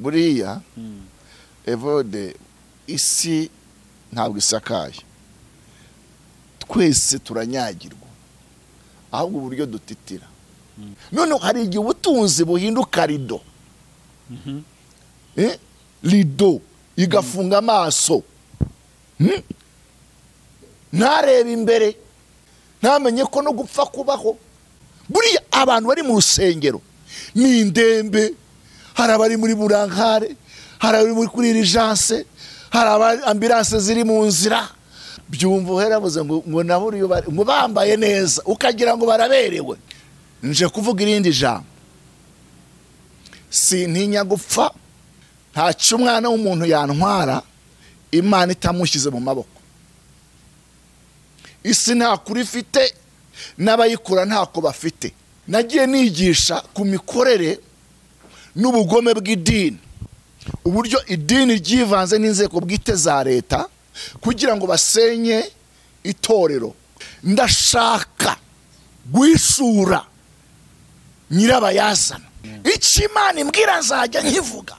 buriya evode isi ntabwo isakaye, twese turanyagirwa ahubwo uburyo dutitira. None hari igihe ubutunzi buhinduka rido, rido igafunga amaso, ntarebe imbere, ntamenye ko no gupfa kubaho. Buriya abantu bari mu rusengero ni indembe, hari abari muri burankare, hari abari muri kuri urgence, hari ambulance ziri mu nzira. Byumva uherabuze ngo naburiyo ngo bambaye neza ukagira ngo baraberewe. Nje kuvuga irindi jambo, sintinya gupfa, ntacu umwana w'umuntu yantwara Imana itamushyize mu maboko. Isi nta kuri ifite, n'abayikura ntako bafite. Nagiye nigisha ku mikorere n'ubugome bw'idini, uburyo idini ryivanze n'inzego bwite za leta kugira ngo basenye itorero. Ndashaka guhishura nyirabayazana. Icyo Imana imbwira nzajya nkivuga,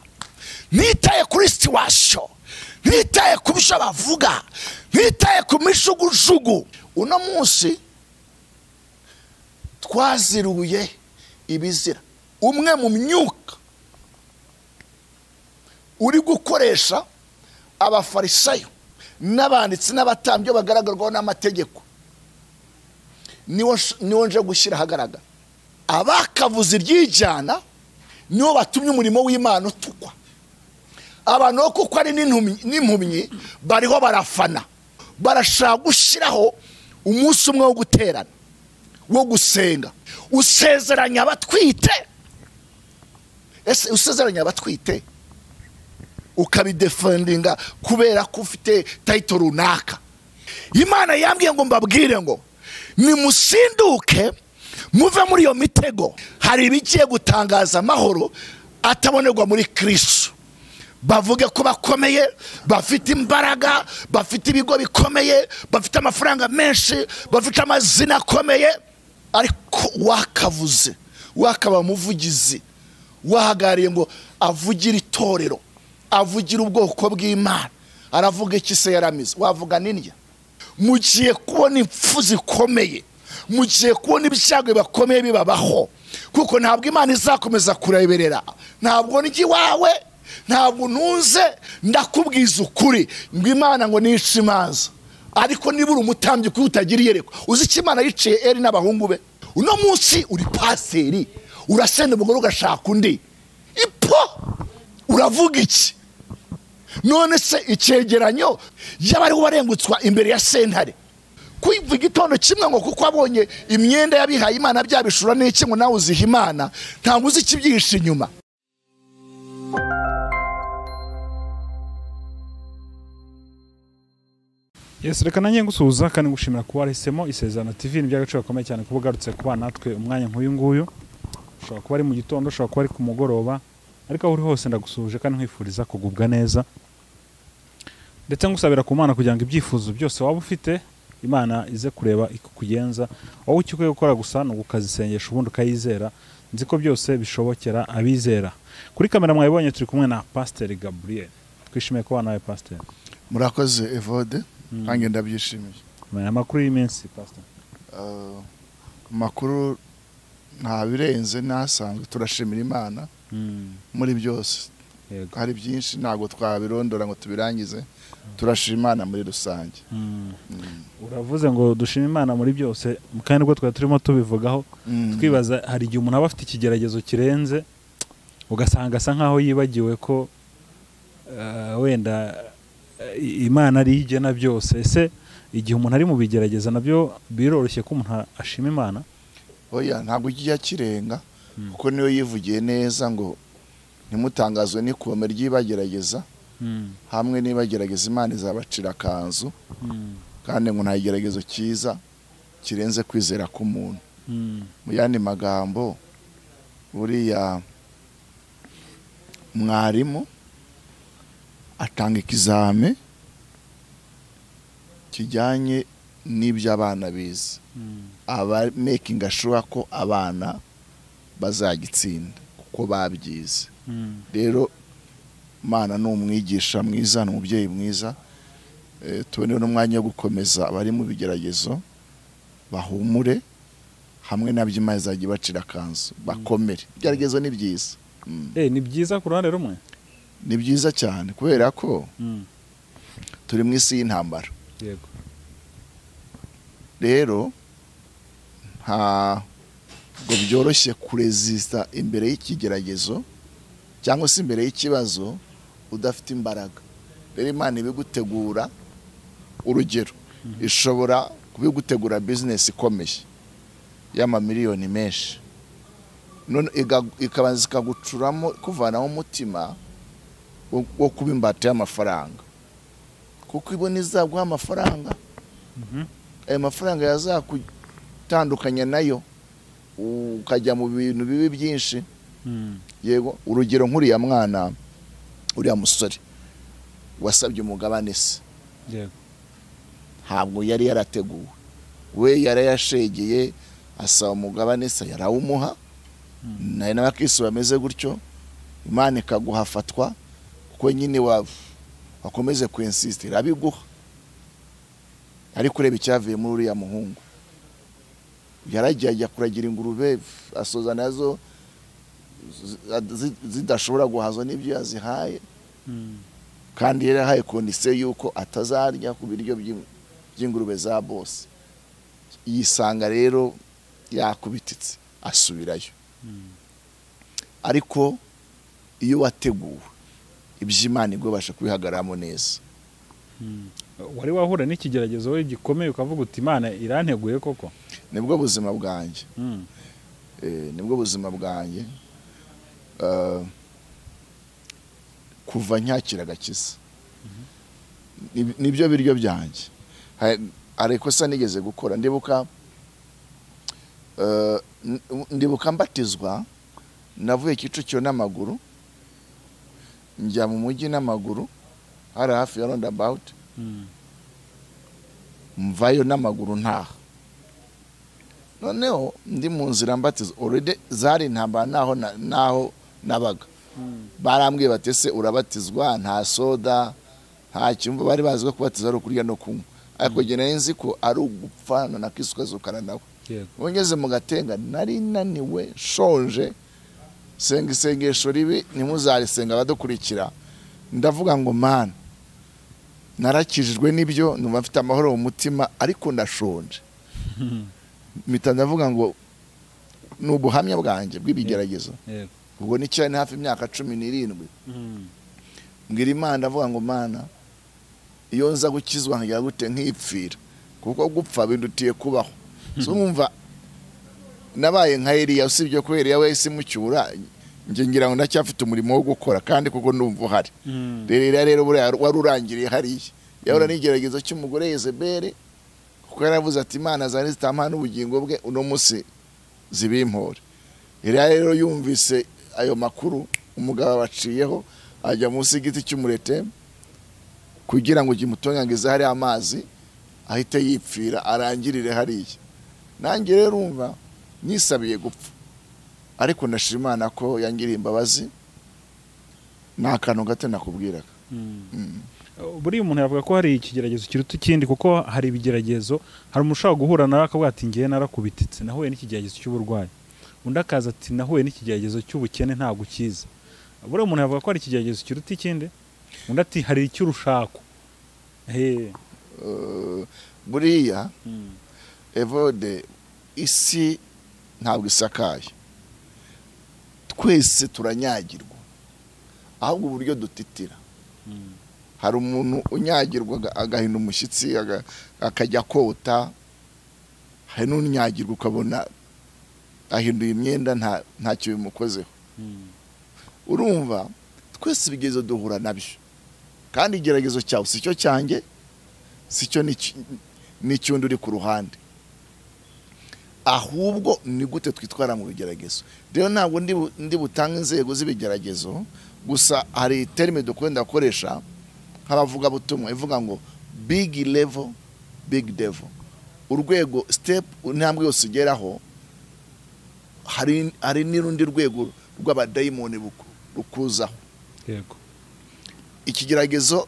nitaye kuri situation, nitaye ku byo bavuga, nitaye ku mishugujugu. Uno munsi twaziruye ibizira. Umwe mu myuka uri gukoresha abafarisayo n'abanditsi n'abatambyi bagaragarwaho n'amategeko, niwo nje gushyira ahagaragara. Abakavuze iryijyana nibo batumye umurimo w'Imana utukwa. Abantu kuko ari n'impumyi bariho barafana, barashaka gushyiraho umunsi umwe wo guterana, wo gusenga. Usezeranya abatwite, ese usezeranya abatwite ukabidefendinga kubera ko ufite title runaka. Imana yambwiye ngo mbabwire ngo nimusinduke muve muri iyo mitego. Hari ibigiye gutangaza amahoro atabonerwa muri Kristo. Bavuge ko bakomeye, bafite imbaraga, bafite ibigo bikomeye, bafite amafaranga menshi, bafite amazina akomeye, ariko wakavuze, wakaba muvugizi, wahagariye ngo avugira itorero, avugira ubwoko bw'Imana, aravuga iki se yaramize? Wavuga n'indya. Mugiye kubona impfu zikomeye, mugiye kubona ibyago bakomeye bibabaho, kuko ntabwo Imana izakomeza kureberera. Ntabwo nigi wawe, ntabwo ntunze, ndakubwiza ukuri ngo Imana ngo nice imanza. Ariko nibura umutambyi ko utagira iyerekwa. Uzi iki Imana yiciye Eli n'abahungu be? Uno munsi uri paseri, urasenda umugore ugashaka undi, ipo uravuga iki? None se icyegeranyo y'abari barengutswa imbere ya sentare kwivuga igitondo kimwe ngo kuko abonye imyenda yabihaye Imana byabishura n'iki ngo nawe uziha Imana, ntabwo uzi ikibyihishe inyuma. Yes, reka nanjye ngusuhuza kandi ngushimira kuba wahisemo Isezerano TV. Ni by'agaciro gakomeye cyane kuba ugarutse kuba natwe umwanya nk'uyu nguyu. Ushobora kuba ari mu gitondo, ushobora kuba ari ku mugoroba, ariko aho uri hose ndagusuhuje kandi nkwifuriza kugubwa neza, ndetse ngusabira ku Mana kugira ngo ibyifuzo byose waba ufite Imana ize kureba ikukugenza. Wowe icyo ukwiye gukora gusa ni ukazisengesha ubundi ukayizera. Nzi ko byose bishobokera abizera. Kuri kamera mwayibonye turi kumwe na Pst Gabriel. Twishimiye kuba nawe Pastor. Murakoze Evode, nanjye ndabyishimiye. Amakuru y'iminsi Pastor? Makuru nta birenze, nasanzwe turashimira Imana muri byose. Hari byinshi ntabwo twabirondora ngo tubirangize, turashima Imana muri rusange. Uravuze ngo dushima Imana muri byose, kandi ubwo twari turimo tubivugaho twibaza hari igihe umuntu aba afite ikigeragezo kirenze ugasanga asa nkaho yibagiwe ko wenda Imana ari igena byose. Ese igihe umuntu ari mu bigerageza nabyo biroroshye ko umuntu ashima Imana? Oya, ntabwo kijya kirenga, kuko niyo yivugiye neza ngo ntimutangazwe n'ikome ry'ibagerageza, hamwe n'ibagerageza Imana izabacira kanzu, kandi ngo nta igeragezo cyiza kirenze kwizera k'umuntu. Mu yandi magambo, buriya mwarimu atanga ikizame kijyanye n'ibyo abana bize, aba making sure ko abana bazagitsinda kuko babyize. Rero Imana ni umwigisha mwiza n'umubyeyi mwiza. Tubone n'umwanya wo gukomeza abari mu bigeragezo bahumure hamwe nabyo Imana izajya ibacira kanzu bakomere. Ibigeragezo ni byiza. Ni byiza ku ruhande rumwe. Ni byiza cyane kubera ko turi mu isi y'intambara. Yego. Rero ntabwo byoroshye kurezista imbere y'ikigeragezo cyangwa se imbere y'ikibazo udafite imbaraga. Rero Imana ibigutegura urugero ishobora kubigutegura business ikomeye y'amamiliyoni menshi, none ikabanza ikagucuramo kuvanaho umutima wo kuba imbata y'amafaranga, kuko ibona izaguha amafaranga. Ayo mafaranga yazakutandukanya nayo ukajya mu bintu bibi byinshi. Yego, urugero nk'uriya mwana, uriya musore wasabye umugabane se. Yego. Ntabwo yari yarateguwe, we yarayashegeye asaba umugabane se yarawumuha. Naye n'abakristo bameze gutyo, Imana ikaguhafatwa kuko nyine wakomeze kuinsist irabiguha. Ariko ureba icyavuye muri uriya muhungu, yaragiye ajya kuragira ingurube asoza nazo zidashobora guhazwa n'ibyo yazihaye. Kandi yarahaye kondisiyo yuko atazarya ku biryo by'ingurube za bose. Yisanga rero yakubititse asubirayo. Ariko iyo wateguwe iby'Imana igobasha kubihagaramo neza. Wari wahura n'ikigeragezo we gikomeye ukavuga uti Imana iranteguye koko? Nibwo buzima bwanjye. Nibwo buzima bwanjye. Kuva nyakira agakiza nibyo biryo byanjye. Hari ikosa nigeze gukora, ndibuka mbatizwa, navuye Kicukiro n'amaguru njya mu mujyi n'amaguru, hari hafi ya roundabout, mvayo n'amaguru ntaha. Noneho ndi mu nzira mbatizwa, already zari intambara naho nabaga. Barambwiye bati se urabatizwa nta soda nta cyumva, bari bazi ko kubatizwa ari ukurya no kunywa. Ariko jye nari nzi ko ari ugupfana na Kristo ukazukana nawe. Ngeze mu Gatenga nari naniwe shonje, senga isengesho ribi ntimuzarisenga abadukurikira. Ndavuga ngo Mana, narakijijwe n'ibyo numva mfite amahoro mu mutima ariko ndashonje. Mpita ndavuga ngo ni ubuhamya bwanjye bw'ibigeragezo. Ubwo ni cyane hafi imyaka 17. Mbwira Imana ndavuga ngo Mana, iyo nza gukizwa nkagira gute nkipfira, kuko gupfa bindutiye kubaho. So numva nabaye nka Eliya, usibye ko Eliya wese mucyura, nje ngira ngo ndacyafite umurimo wo gukora kandi kuko ndumva uhari. Rero warurangiriye hariya. Yahora n'igeragezo cy'umugore Yezebeli, kuko yaravuze ati Imana zari zitamana ubugingo bwe uno musi zibimpore. Rero yumvise ayo makuru, umugabo waciyeho ajya munsi y'igiti cy'umurete kugira ngo kimutonyangize hari amazi ahite yipfira arangirire hariya. Nanjye rero umva nisabiye gupfa, ariko ndashima Imana ko yangiriye imbabazi. N'akantu gato nakubwiraga. Buri umuntu yavuga ko hari ikigeragezo kiruta ikindi, kuko hari ibigeragezo, hari umushaho guhura nawe akavuga ati ngiye narakubititse, nahuye n'ikigeragezo cy'uburwayi. Undi akaza ati nahuye n'ikigeragezo cy'ubukene ntabwo kiza. Buri umuntu yavuga ko hari ikigeragezo kiruta ikindi, undi ati hari icy'urushako. Buriya evode isi ntabwo isakaye, twese turanyagirwa, ahubwo uburyo dutitira. Hari umuntu unyagirwa agahinda umushyitsi akajya kota, hari n'unyagirwa ukabona ahinduye imyenda ntacyo bimukozeho. Urumva twese ibigezo duhura nabyo, kandi igeragezo cyawe si cyo cyanjye, si cyo n'icyundi uri ku ruhande, ahubwo ni gute twitwara mu bigeragezo. Rero ntabwo ndi butanga inzego z'ibigeragezo gusa, hari terime dukunda gukoresha nk'abavuga butumwa ivuga ngo big level big devil. Urwego step intambwe yose ugeraho, hari n'urundi rwego rw'abadayimoni rukuzaho. Yego. ikigeragezo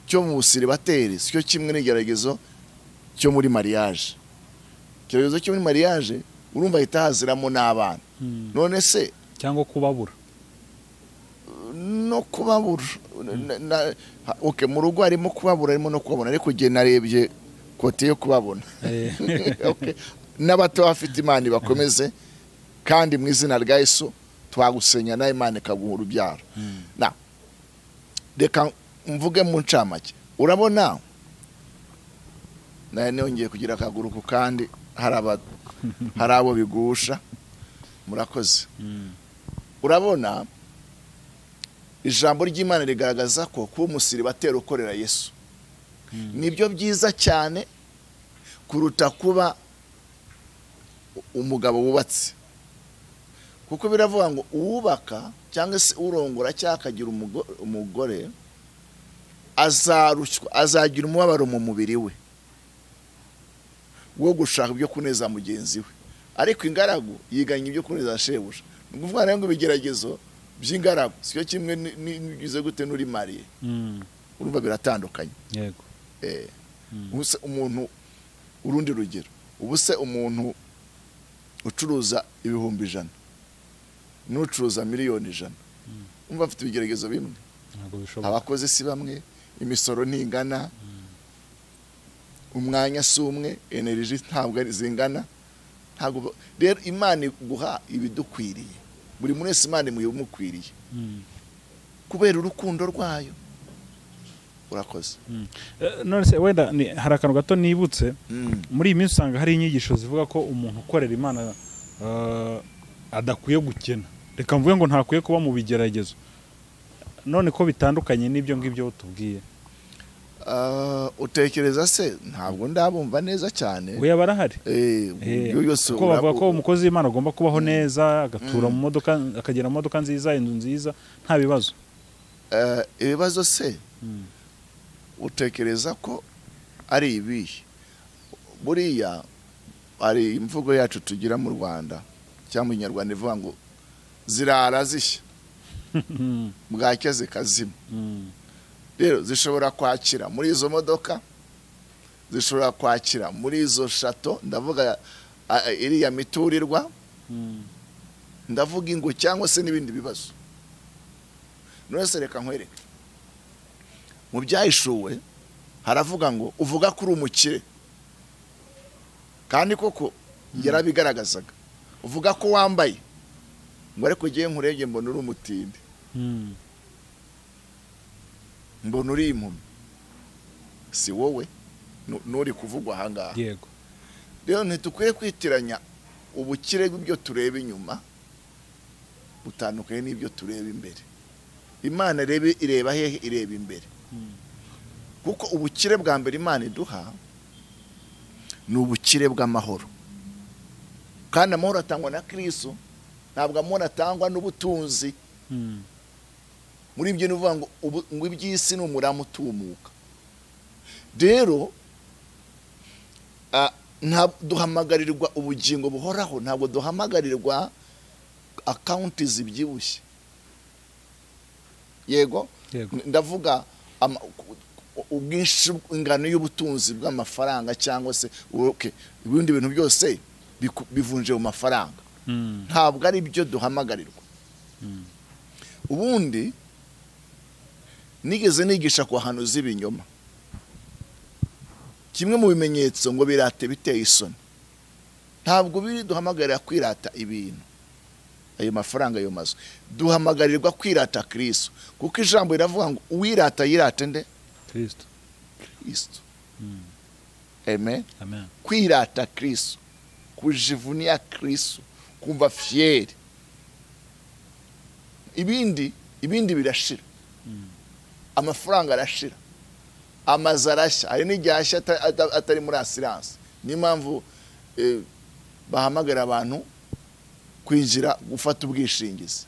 cyo mu busiribateri cyo kimwe n'igeragezo cyo muri mariage. Ikigeragezo cyo muri mariage urumva ahita haziramo n'abana. None se cyangwa kubabura no kubabura okay, mu rugo harimo kubabura, harimo no kubabona, ariko gihe narebye kote yo kubabona. Okay, n'abato bafite Imana bakomeze, kandi mu izina rya Yesu twagusenya na Imana ikaguha urubyaro. Na reka mvuge mu ncamake. Urabona naye nongeye kugira akaguruko kandi hari abo bigusha. Murakoze. Urabona ijambo ry'Imana rigaragaza ko kuba umusiribateri ukorera Yesu nibyo byiza cyane kuruta kuba umugabo wubatse. Kuko biravuga ngo uwubaka cyangwa se urongora cyangwa akagira umugore azarushywa, azagira umubabaro mu mubiri we wo gushaka ibyo kuneza mugenzi we, ariko ingaragu yiganye ibyo kuneza shebuja. Ni ukuvuga ngo ibigeragezo by'ingaragu sicyo kimwe nigize gute nuri mariye. Urumva biratandukanye. Yego. Ubuse umuntu urundi rugero, ubuse umuntu ucuruza ibihumbi 100 n'ucuruza miliyoni 100, umva afite ibigeragezo bimwe? Ntabwo bishoboka. Abakozi si bamwe, imisoro ntingana, umwanya si umwe, energy ntabwo ari zingana. Ntabwo rero Imana guha ibidukwiriye, buri muntu wese Imana imukwiriye kubera urukundo rwayo. Urakoze. None se wenda hari akantu gato nibutse, muri iyi minsi usanga hari inyigisho zivuga ko umuntu ukorera Imana adakwiye gukena. Reka mvuge ngo ntakwiye kuba mu bigeragezo. None ko bitandukanye n'ibyo ngibyo tubwiye. Utekereza se? Ntabwo ndabumva neza cyane. Oya barahari. Yose ko bavuga ko umukozi w'Imana agomba kubaho neza, agatura mu modoka, akagera mu modoka nziza, inzu nziza, nta bibazo. Ibibazo se utekereza ko ari ibihe? Buriya ari imvugo yacu tugira mu Rwanda cyangwa mu Nyarwanda ivuga ngo zirara zishya bwacya zikazima. Rero zishobora kwakira muri izo modoka, zishobora kwakira muri izo shato, ndavuga iriya miturirwa, ndavuga ingo cyangwa se n'ibindi bibazo. None se reka nkwereke, mu byahishuwe haravuga ngo uvuga kuri umukire, kandi koko yarabigaragazaga. Uvuga ko wambaye, ngo ariko giye nkurebye mbona uri umutindi, mbona uri impumyi. Si wowe nuri kuvugwa ahangaha. Yego. Rero ntitukwiye kwitiranya ubukire bw'ibyo tureba inyuma butandukanye n'ibyo tureba imbere. Imana ireba hehe? Ireba imbere. Kuko ubukire bwa mbere Imana iduha ni ubukire bw'amahoro, kandi amahoro atangwa na Kristo, ntabwo amahoro atangwa n'ubutunzi. Muri ibyo nivuga ngo iby'isi ni umurama utumuka. Rero duhamagarirwa ubugingo buhoraho, ntabwo duhamagarirwa akaunti zibyibushye. Yego. Ndavuga ubwinshi, ingano y'ubutunzi bw'amafaranga cyangwa se ibindi bintu byose bivunje mu mafaranga. Ntabwo ari byo duhamagarirwa. Ubundi nigeze nigisha ku hantu z'ibinyoma. Kimwe mu bimenyetso ngo birate biteye isoni. Ntabwo biri duhamagarira kwirata ibintu, ayo mafaranga, ayo mazu. Duhamagarirwa kwirata Kristo, kuko ijambo riravuga ngo uwirata yirate nde? Kristo. Amen. Kwirata Kristo, kujivunia Kristo, kumva fieri. Ibindi birashira. Amafaranga arashira, amazu arashya, hari n'igihe atari muri assurance. Ni impamvu bahamagara abantu kwinjira gufata ubwishingizi.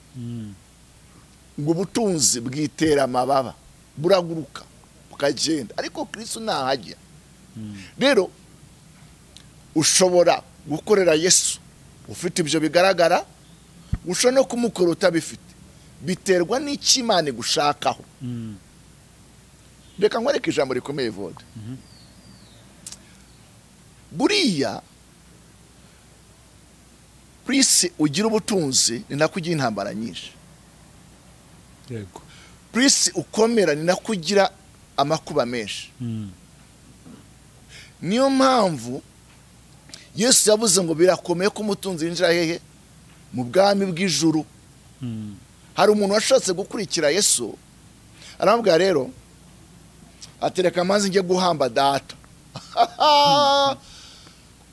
Ngo ubutunzi bwitera amababa, buraguruka bukagenda, ariko Kristo ntahajya. Rero ushobora gukorera Yesu ufite ibyo bigaragara, ushobora no kumukora utabifite. Biterwa n'iki Imana gushakaho. reka nkwereke ijambo rikomeye vode. Buriya Prince ugira ubutunzi ni nako ugira intambara nyinshi. Yego. Prince ukomera ni nako ugira amakuba menshi. Niyo mpamvu Yesu yavuze ngo birakomeye ko umutunzi yinjira hehe mu bwami bw'ijuru. Hari umuntu washatse gukurikira Yesu, aramubwira rero atereka amazi ngiye guhamba data.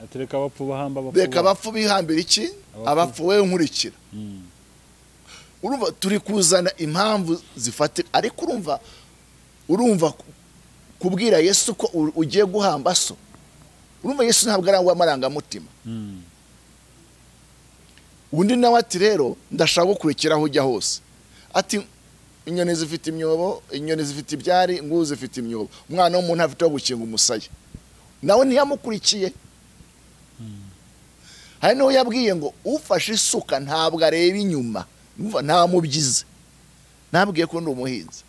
Atereka abapfu bahamba abapfu. Reka abapfu bihambira iki? Abapfu wewe nkurikira. Urumva turi kuzana impamvu zifatika, ariko urumva kubwira Yesu ko ugiye guhamba so. Urumva Yesu ntabwo arangwa amarangamutima. Undi nawe ati rero ndashaka gukurikiraho ujya hose. Ati inyoni zifite imyobo, inyoni zifite ibyari, nguze zifite imyobo. Umwana w'umuntu afite wo gukinga umusaya. Nawe ntiyamukurikiye. Hari n'uwo yabwiye ngo ufashe isuka ntabwo areba inyuma. Nta mubyize. Nabwiye ko ndi umuhinzi.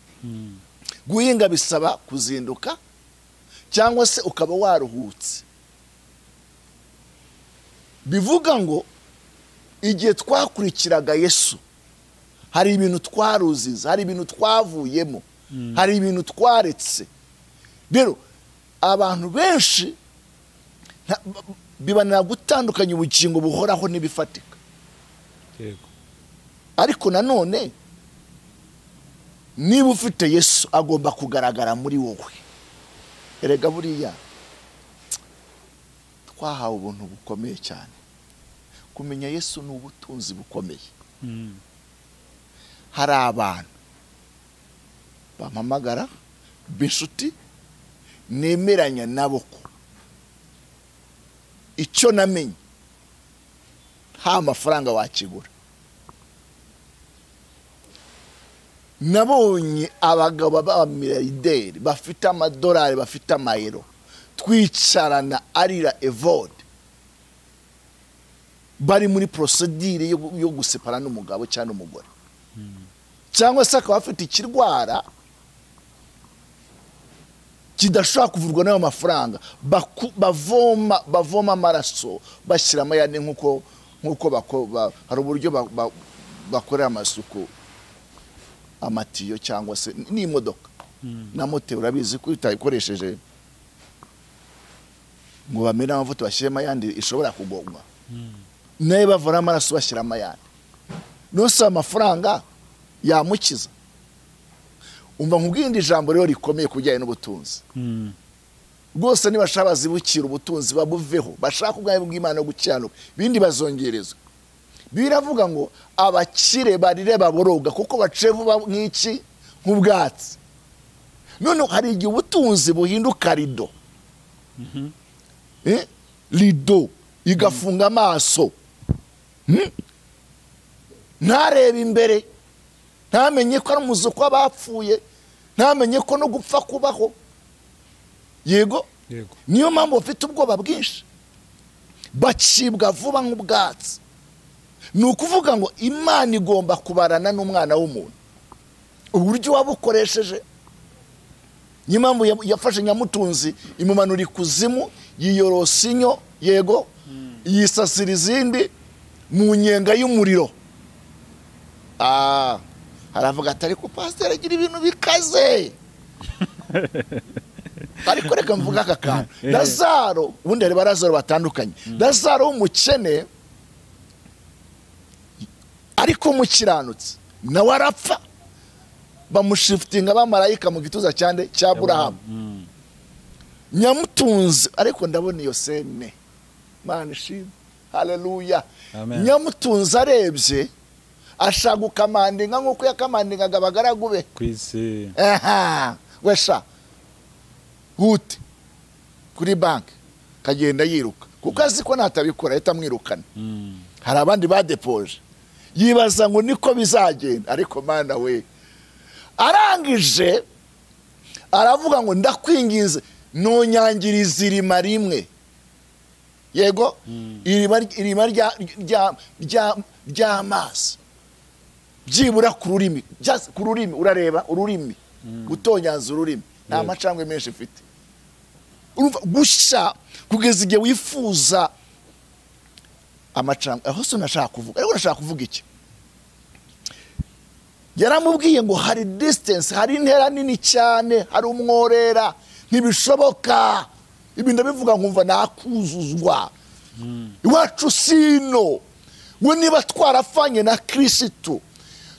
Guhinga bisaba kuzinduka cyangwa se ukaba waruhutse. Bivuga ngo igihe twakurikiraga Yesu hari ibintu twaruziza, hari ibintu twavuyemo, hari ibintu twaretse. Rero abantu benshi bibanira gutandukanya ubugingo buhoraho n'ibifatika. Yego. Ariko nanone niba ufite Yesu agomba kugaragara muri wowe. Erega buriya twahawe ubuntu bukomeye cyane. Kumenya Yesu ni ubutunzi bukomeye. Hari abantu bampamagara b'inshuti nemeranya nabo ko icyo namenye nta mafaranga wakigura. Nabonye abagabo b'abamiliyarderi bafite amadolari, bafite amayero, twicarana arira evode, bari muri procedure yo gusepara n'umugabo cyangwa umugore. Cyangwa se akaba afite ikirwara kidashobora kuvurwa n'ayo mafaranga, bavoma amaraso bashyira amayane nk'uko hari uburyo bakorera amasuku amatiyo cyangwa se n'imodoka na mote. Urabizi ko utayikoresheje ngo bamena amavuta bashyiremo ayandi ishobora kugongwa. Naye bavura amaraso bashyiramo ayandi. Nose amafaranga yamukiza. Umva nkubwindi ijambo rero rikomeye kujyanye n'ubutunzi. Rwose niba bazibukira ubutunzi babuveho, bashaka ubwami bw'Imana gucyanuka, bindi bazongerezwa. Biravuga ngo abakire barire baboroga kuko baciye vuba nk'iki nk'ubwatsi. None hari igihe ubutunzi buhinduka rido. Rido igafunga amaso. Ntarebe imbere, ntamenye ko ari umuzuko w'abapfuye, ntamenye ko no gupfa kubaho. Yego. Niyo mpamvu bafite ubwoba bwinshi, bacibwa vuba nk'ubwatsi. Ni ukuvuga ngo Imana igomba kubarana n'umwana w'umuntu. Uburyo wabukoresheje, niyo mpamvu yafashe Nyamutunzi imumanura ikuzimu, yiyorosa inyo, yego, yisasira izindi mu nyenga y'umuriro. Haravuga ati ariko pasiteri agira ibintu bikaze. Ariko reka mvuga aka kantu. Lazaro, ubundi hari Lazaro batandukanye. Lazaro w'umukene ariko umukiranutse nawe arapfa, bamushiftinga abamarayika mu gituza cyane cya Aburahamu. Nyamutunzi ariko ndabona iyo sene, Mana ishimwe, haleluya. Nyamutunzi arebye ashaka gukamandinga nk'uko yakamandingaga abagaragu be kwisi. Wesha hute kuri banki kagenda yiruka kuko azi ko natabikora ahita amwirukana. Hari abandi badepoje, yibaza ngo niko bizagenda, ariko Mana we arangije aravuga ngo ndakwingize nonyangiriza irima rimwe. Yego, irima ry'amazi byibura ku rurimi, urareba ururimi, gutonyanza ururimi, nta macangwe menshi ifite. Urumva gushya kugeza igihe wifuza amacangwe. Aho se nashaka kuvuga, ariko nashaka kuvuga iki? Yaramubwiye ngo hari distance, hari intera nini cyane, hari umworera, ntibishoboka. Ibi ndabivuga nkumva nakuzuzwa. Iwacu sino, we niba twarafanye na Kristo,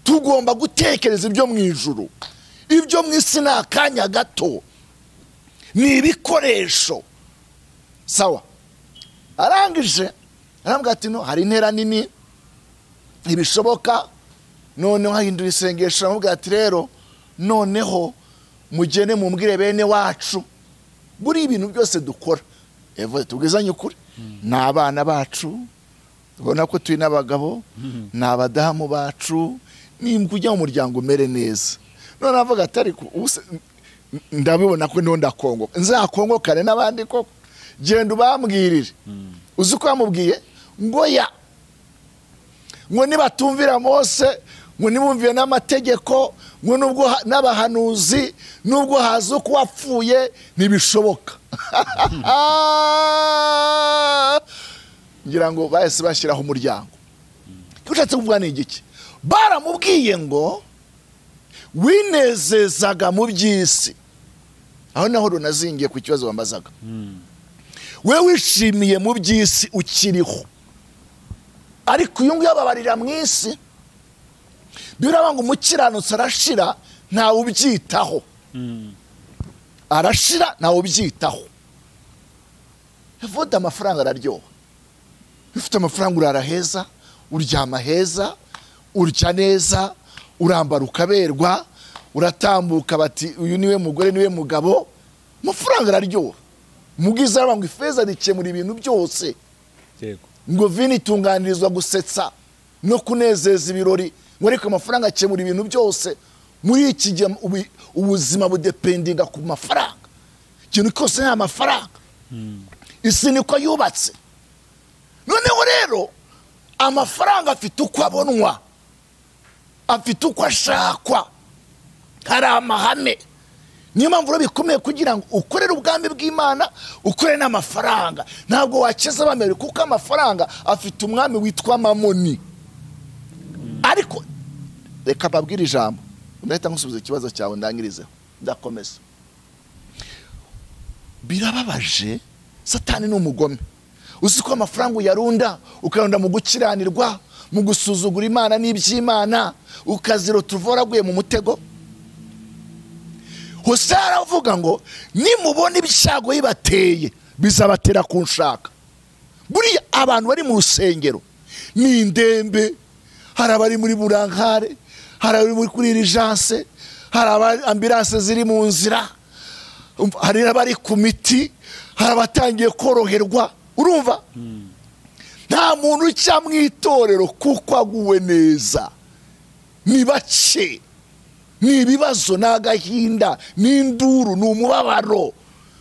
tugomba gutekereza ibyo mu ijuru. Ibyo mu isi ni akanya gato, ni ibikoresho. Sawa, arangije arambwira ati no, hari intera nini, ntibishoboka. Noneho ahindura isengesho aramubwira ati rero noneho mugene mumbwire bene wacu buri ibintu byose dukora. Evo tubwizanye ukuri, n'abana bacu ubona ko turi n'abagabo, n'abadamu bacu, nimba mu muryango umere neza. None avuga ati ariko ndabibona ko ndo ndakongo, nzakongo kare n'abandi koko, genda ubambwirire. Uzi ko yamubwiye ngo ya ngo nibatumvira Mose, ngo nibumviye n'amategeko, ngo nubwo n'abahanuzi, nubwo hazo ko wapfuye ntibishoboka. Ngira ngo bahise bashyiraho umuryango. Kushatse kuvuga ni igiki? Baramubwiye ngo winezezaga mu by'isi. Aho naho runazingiye ku kibazo bambazaga. We wishimiye mu by'isi ukiriho, ariko uyu nguyu ababarira mu isi. Biraba ngo umukiranutsi arashira ntawe ubyitaho. Arashira ntawe ubyitaho. Vuda amafaranga araryoha. Ufite amafaranga urara heza, uryama heza, urya neza, urambara ukaberwa, uratambuka bati uyu niwe mugore niwe mugabo. Amafaranga araryoha. Mugize ngo ifeza rikemura ibintu byose. Yego. Ngo vini itunganirizwa gusetsa no kunezeza ibirori. Ngo ariko amafaranga akemura ibintu byose. Muri iki gihe ubuzima budependinga ku mafaranga. Ikintu cyose ni amafaranga. Isi niko yubatse. Noneho rero amafaranga afite uko abonwa, afite uko ashakwa, hari amahame. Niyo mpamvu bikomeye kugira ngo ukorere ubwami bw'Imana, ukorere n'amafaranga. Ntabwo wakeza bamere kuko amafaranga afite umwami witwa Mamoni. Ariko reka babwire ijambo, ndahita ngusubiza ikibazo cyawe ndangirizeho, ndakomeza. Birababaje, Satani ni umugome. Uzi ko amafaranga uyarunda, ukarunda mu gukiranirwa, mu gusuzugura Imana n'iby'Imana, ukaziro tuvoraguye mu mutego. Hosea aravuga ngo nimubona ibishago yibateye bizabatera kunshaka. Buriya abantu bari mu rusengero ni indembe, hari abari muri burankare, hari abari muri kuri urgence, hari ambulance ziri mu nzira, hari abari ku miti, hari abatangiye koroherwa. Urumva? Nta muntu ucya mu itorero kuko aguwe neza. Ni bake, ni ibibazo, n'agahinda, n'induru, n'umubabaro.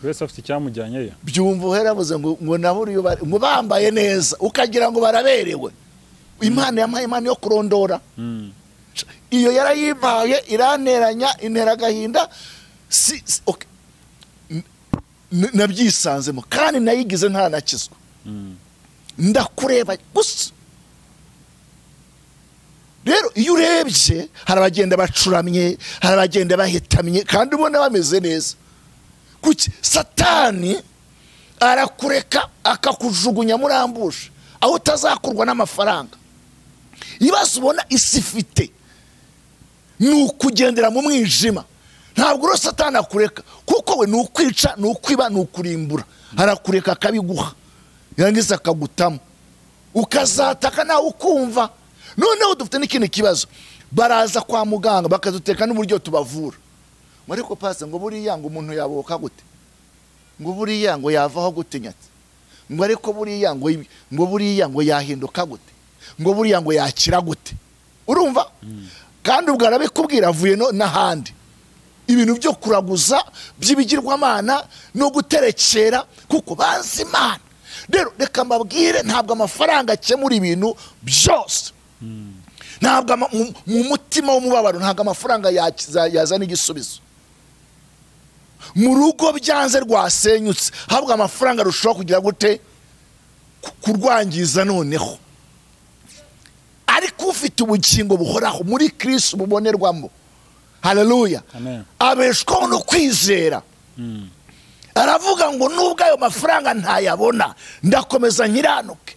Wese afite icyamujyanyeyo. Byumva uherabuze ngo naburiyo ngo bambaye neza ukagira ngo baraberewe. Imana yampaye Imana yo kurondora. Iyo yarayimpaye iraneranya, intera agahinda. Okay. Nabyisanzemo kandi nayigize ntaranakizwa. Ndakureba gusa. Rero iyo urebye hari abagenda bacuramye, hari abagenda bahitamye kandi ubona bameze neza. Kuki Satani arakureka akakujugunya murambusha aho utazakurwa n'amafaranga. Ibibazo ubona isi ifite ni ukugendera mu mwijima. Ntabwo rero Satani akureka kuko we ni ukwica, ni ukwiba, ni ukurimbura. Arakureka akabiguha, yarangiza akagutamo ukazataka nawe ukumva. Noneho dufite n'ikindi kibazo, baraza kwa muganga bakaduteka n'uburyo tubavura. Ariko pase ngo buriya ngo umuntu yaboka gute, ngo buriya ngo yavaho gute nyatse, ngo ariko buriya ngo buriya ngo yahinduka gute, ngo buriya ngo yakira gute. Urumva? Kandi ubwo arabikubwira avuye n'ahandi. Ibintu byo kuraguza by'ibigirwamana no guterekera kuko bazi Imana. Rero reka mbabwire, ntabwo amafaranga akemura ibintu byose. Ntabwo mu mutima w'umubabaro ntabwo amafaranga yazana igisubizo. mu rugo byanze rwasenyutse habwa amafaranga rushobora kugira gute kurwangiza noneho ariko ufite ubugingo buhoraho muri Kristo bubonerwamo haleluya abeshwaho no kwizera aravuga ngo nubwo ayo mafaranga ntayabona ndakomeza nkiranuke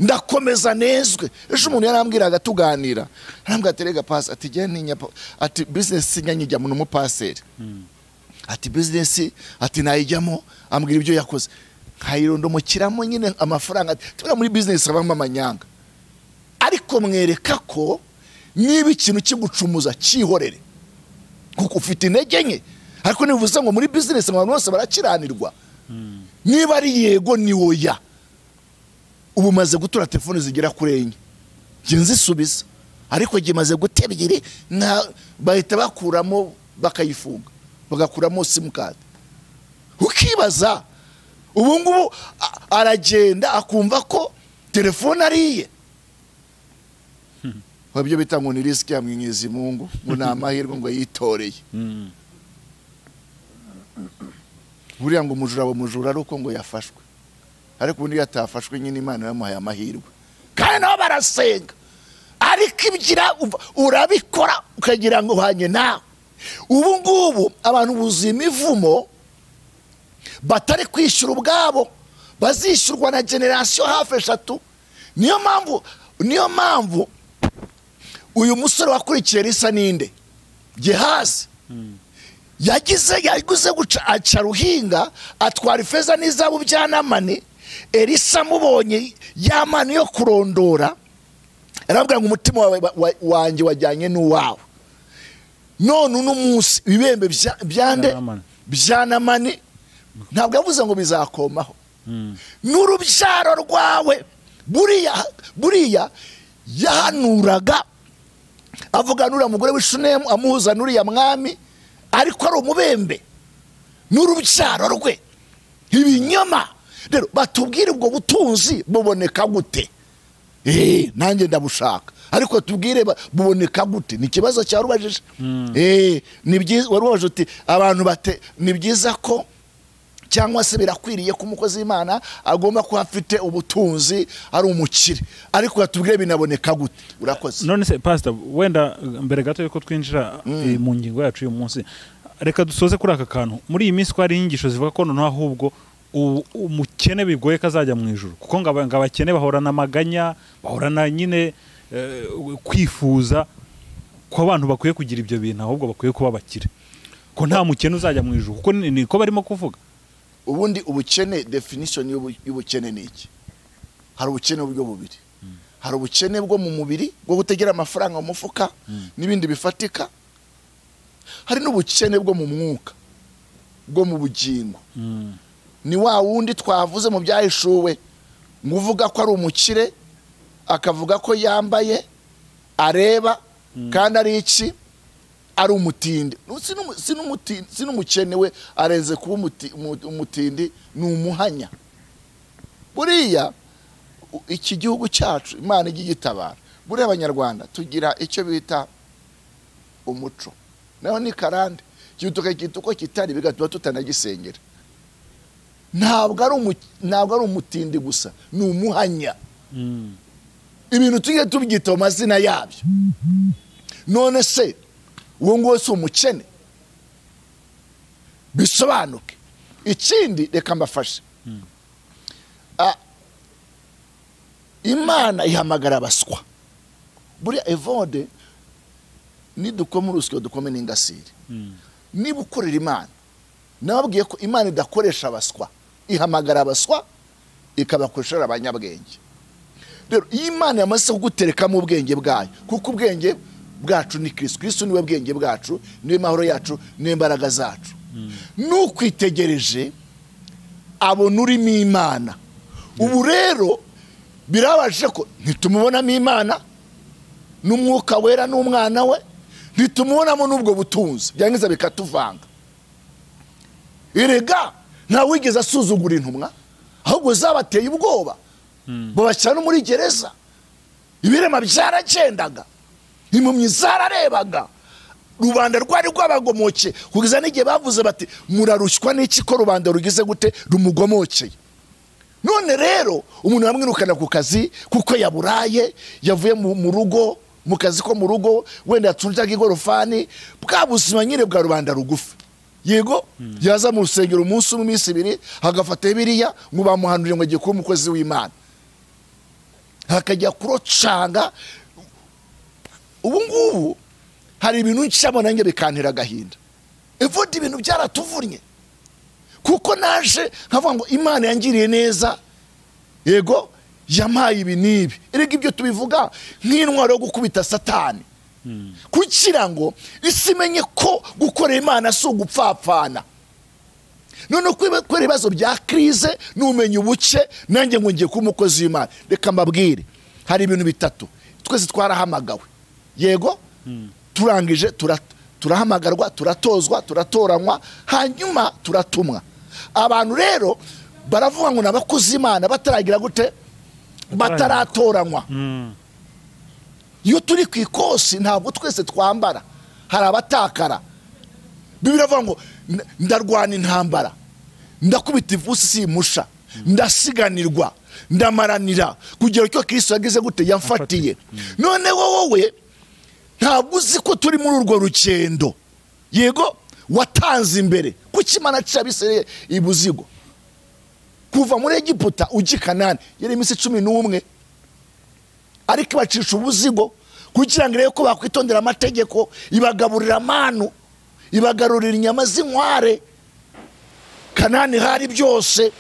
ndakomeza nezwe ejo umuntu yarambwiraga tuganira arambwira ati rega pasi ati je ninya ati business nyanyijya mu mupaseri ati business ati nayijyamo ambwira ibyo yakoze nkayirondomukiramo nyine amafaranga tubira muri business abamo amanyanga ariko mwereka ko niba ikintu kigucumuza cyihorere kuko ufite intege nke ariko nivuze ngo muri business abantu bose barakiranirwa niba ari yego ni oya ubu maze gutura telefone zigera kuri enye nzisubiza ariko gimaze gutebyiri na bahita bakuramo bakayifunga bagakuramo simukadi ukibaza ubu ngubu aragenda akumva ko telefone ariye wabyo bita ngo ni risk ya mwinyezi Mungu ngo namahirwe ngo yitoreye buriya ngo mujura aruko ngo yafashwe ariko ubundi yatafashwe nyine Imana yamuhaye amahirwe kandi nabo barasenga ariko ibyira urabikora ukagira ngo hanye nawe ubu ngubu abantu buzuye imivumo batari kwishyura ubwabo bazishyurwa na generation hafi 3 niyo mpamvu uyu musore wakurikiye risa ninde Gehazi yaguze guca aca ruhinga atwara ifeza n'izabu bya Namani Elisa mubonye yamani yo kurondora arabwira ngo umutima wanjye wajyanye n'uwawe none uno munsi ibembe byande bya Namani ntabwo yavuze ngo bizakomaho n'urubyaro rwawe buriya yahanuraga avuga nura mugore w'Ishunemu amuhuza nuriya mwami ariko ari umubembe n'urubyaro rwe ibinyoma rero batubwire ubwo butunzi buboneka gute nanjye ndabushaka ariko tubwire buboneka gute ni kibazo cyarubajije ni byiza warubaje uti abantu bate ni byiza ko cyangwa se birakwiriye ko umukozi w'Imana agomba kuba afite ubutunzi ari umukire ariko batubwire binaboneka gute urakoze none se pastor wenda mbere gato yuko twinjira mu ngingo yacu uyu munsi reka dusoze kuri aka kantu muri iyi minsi ko hari inyigisho zivuga ko noneho ahubwo umukene bigoye kazajya mu ijuru kuko ngabakene bahorana amaganya bahorana nyine kwifuza ko abantu bakwiye kugira ibyo bintu ahubwo bakwiye kuba bakire ko nta mukene uzajya mu ijuru kuko niko barimo kuvuga ubundi ubukene definition y'ubukene ni iki hari ubukene bwo bubiri hari ubukene bwo mu mubiri bwo gutegera amafaranga mu mufuka n'ibindi bifatika hari n'ubukene bwo mu mwuka bwo mu bugingo ni wa wundi twavuze mu byahishuwe nguvuga ko ari umukire akavuga ko yambaye areba kandi ari iki ari umutindi sinumukene we arenze kuba umutindi ni umuhanya buriya iki gihugu cyacu Imana igitabara buriya abanyarwanda tugira icyo bita umuco naho ni karande cyutuka kituko kitari bigatuma tutanagisengera ntabwo ari umutindi gusa ni umuhanya ibintu tugiye tubyita amazina yabyo none se uwo ngo si umukene bisobanuke ikindi reka mbafashe Imana ihamagara abaswa buriya evode nidukoma urusyo dukome n'ingasire niba ukorera Imana nababwiye ko Imana idakoresha abaswa ihamagara abaswa ikabakoresha abanyabwenge rero Imana yamaze kuguterekamo ubwenge bwayo kuko ubwenge bwacu ni Kristo niwe bwenge bwacu niwe mahoro yacu niwe mbaraga zacu nukwitegereje abona urimo Imana ubu rero birabaje ko ntitumubonamo Imana n'umwuka wera n'umwana we ntitumubonamo n'ubwo butunzi byangiza bikatuvanga erega nta wigeze asuzugura intumwa ahubwo zabateye ubwoba babashyira no muri gereza ibirema byaragendaga impumyi zararebaga rubanda rwari rwabagomoke kugeza n'igihe bavuze bati murarushywa n'iki ko rubanda rugize gute rumugomokeye. None rero umuntu yamwirukana ku kazi kuko yaburaye, yavuye mu rugo, mu kazi ko mu rugo, wenda yatunjaga igorofani, bwa buzima nyine bwa rubanda rugufi. Yego yaza mu rusengero umunsi umwe iminsi ibiri, hagafata Bibiliya ngo bamuhanurire ngo agiye kuba umukozi w'Imana, hakajya kurocanga. Ubu ngubu hari ibintu ncamo nanjye bikantera agahinda. Evude ibintu byaratuvunye kuko naje nkavuga ngo Imana yangiriye neza, yego yampaye ibi nibi. Erega ibyo tubivuga nk'intwaro yo gukubita Satani, kugira ngo isi menye ko gukora Imana si ugupfapfana. None kwera ibibazo bya krize n'umenye ubuke, nanjye ngo ngiye kuba umukozi w'Imana. Reka mbabwire, hari ibintu bitatu twese twarahamagawe. Yego turangije turahamagarwa, turatozwa, turatoranywa, hanyuma turatumwa. Abantu rero baravuga ngo nabakozi Imana bataragira gute, bataratoranywa. Iyo turi ku ikosi ntabwo twese twambara, hari abatakara. Bibiliya iravuga ngo ndarwana intambara, ndakubita ivusi simusha, ndasiganirwa, ndamaranira kugera icyo Kristo yagize gute, yamfatiye. None wowe ntabwo uzi ko turi muri urwo rugendo, yego watanze imbere kuki Imana cyabiseye ibuzigo kuva muri Egiputa ujya Kanani yari iminsi 11, ariko bacisha ubuzigo kugira ngo ko bakwitondera amategeko, ibagaburira amanu, ibagarurira inyama z'inkware. Kanani hari byose,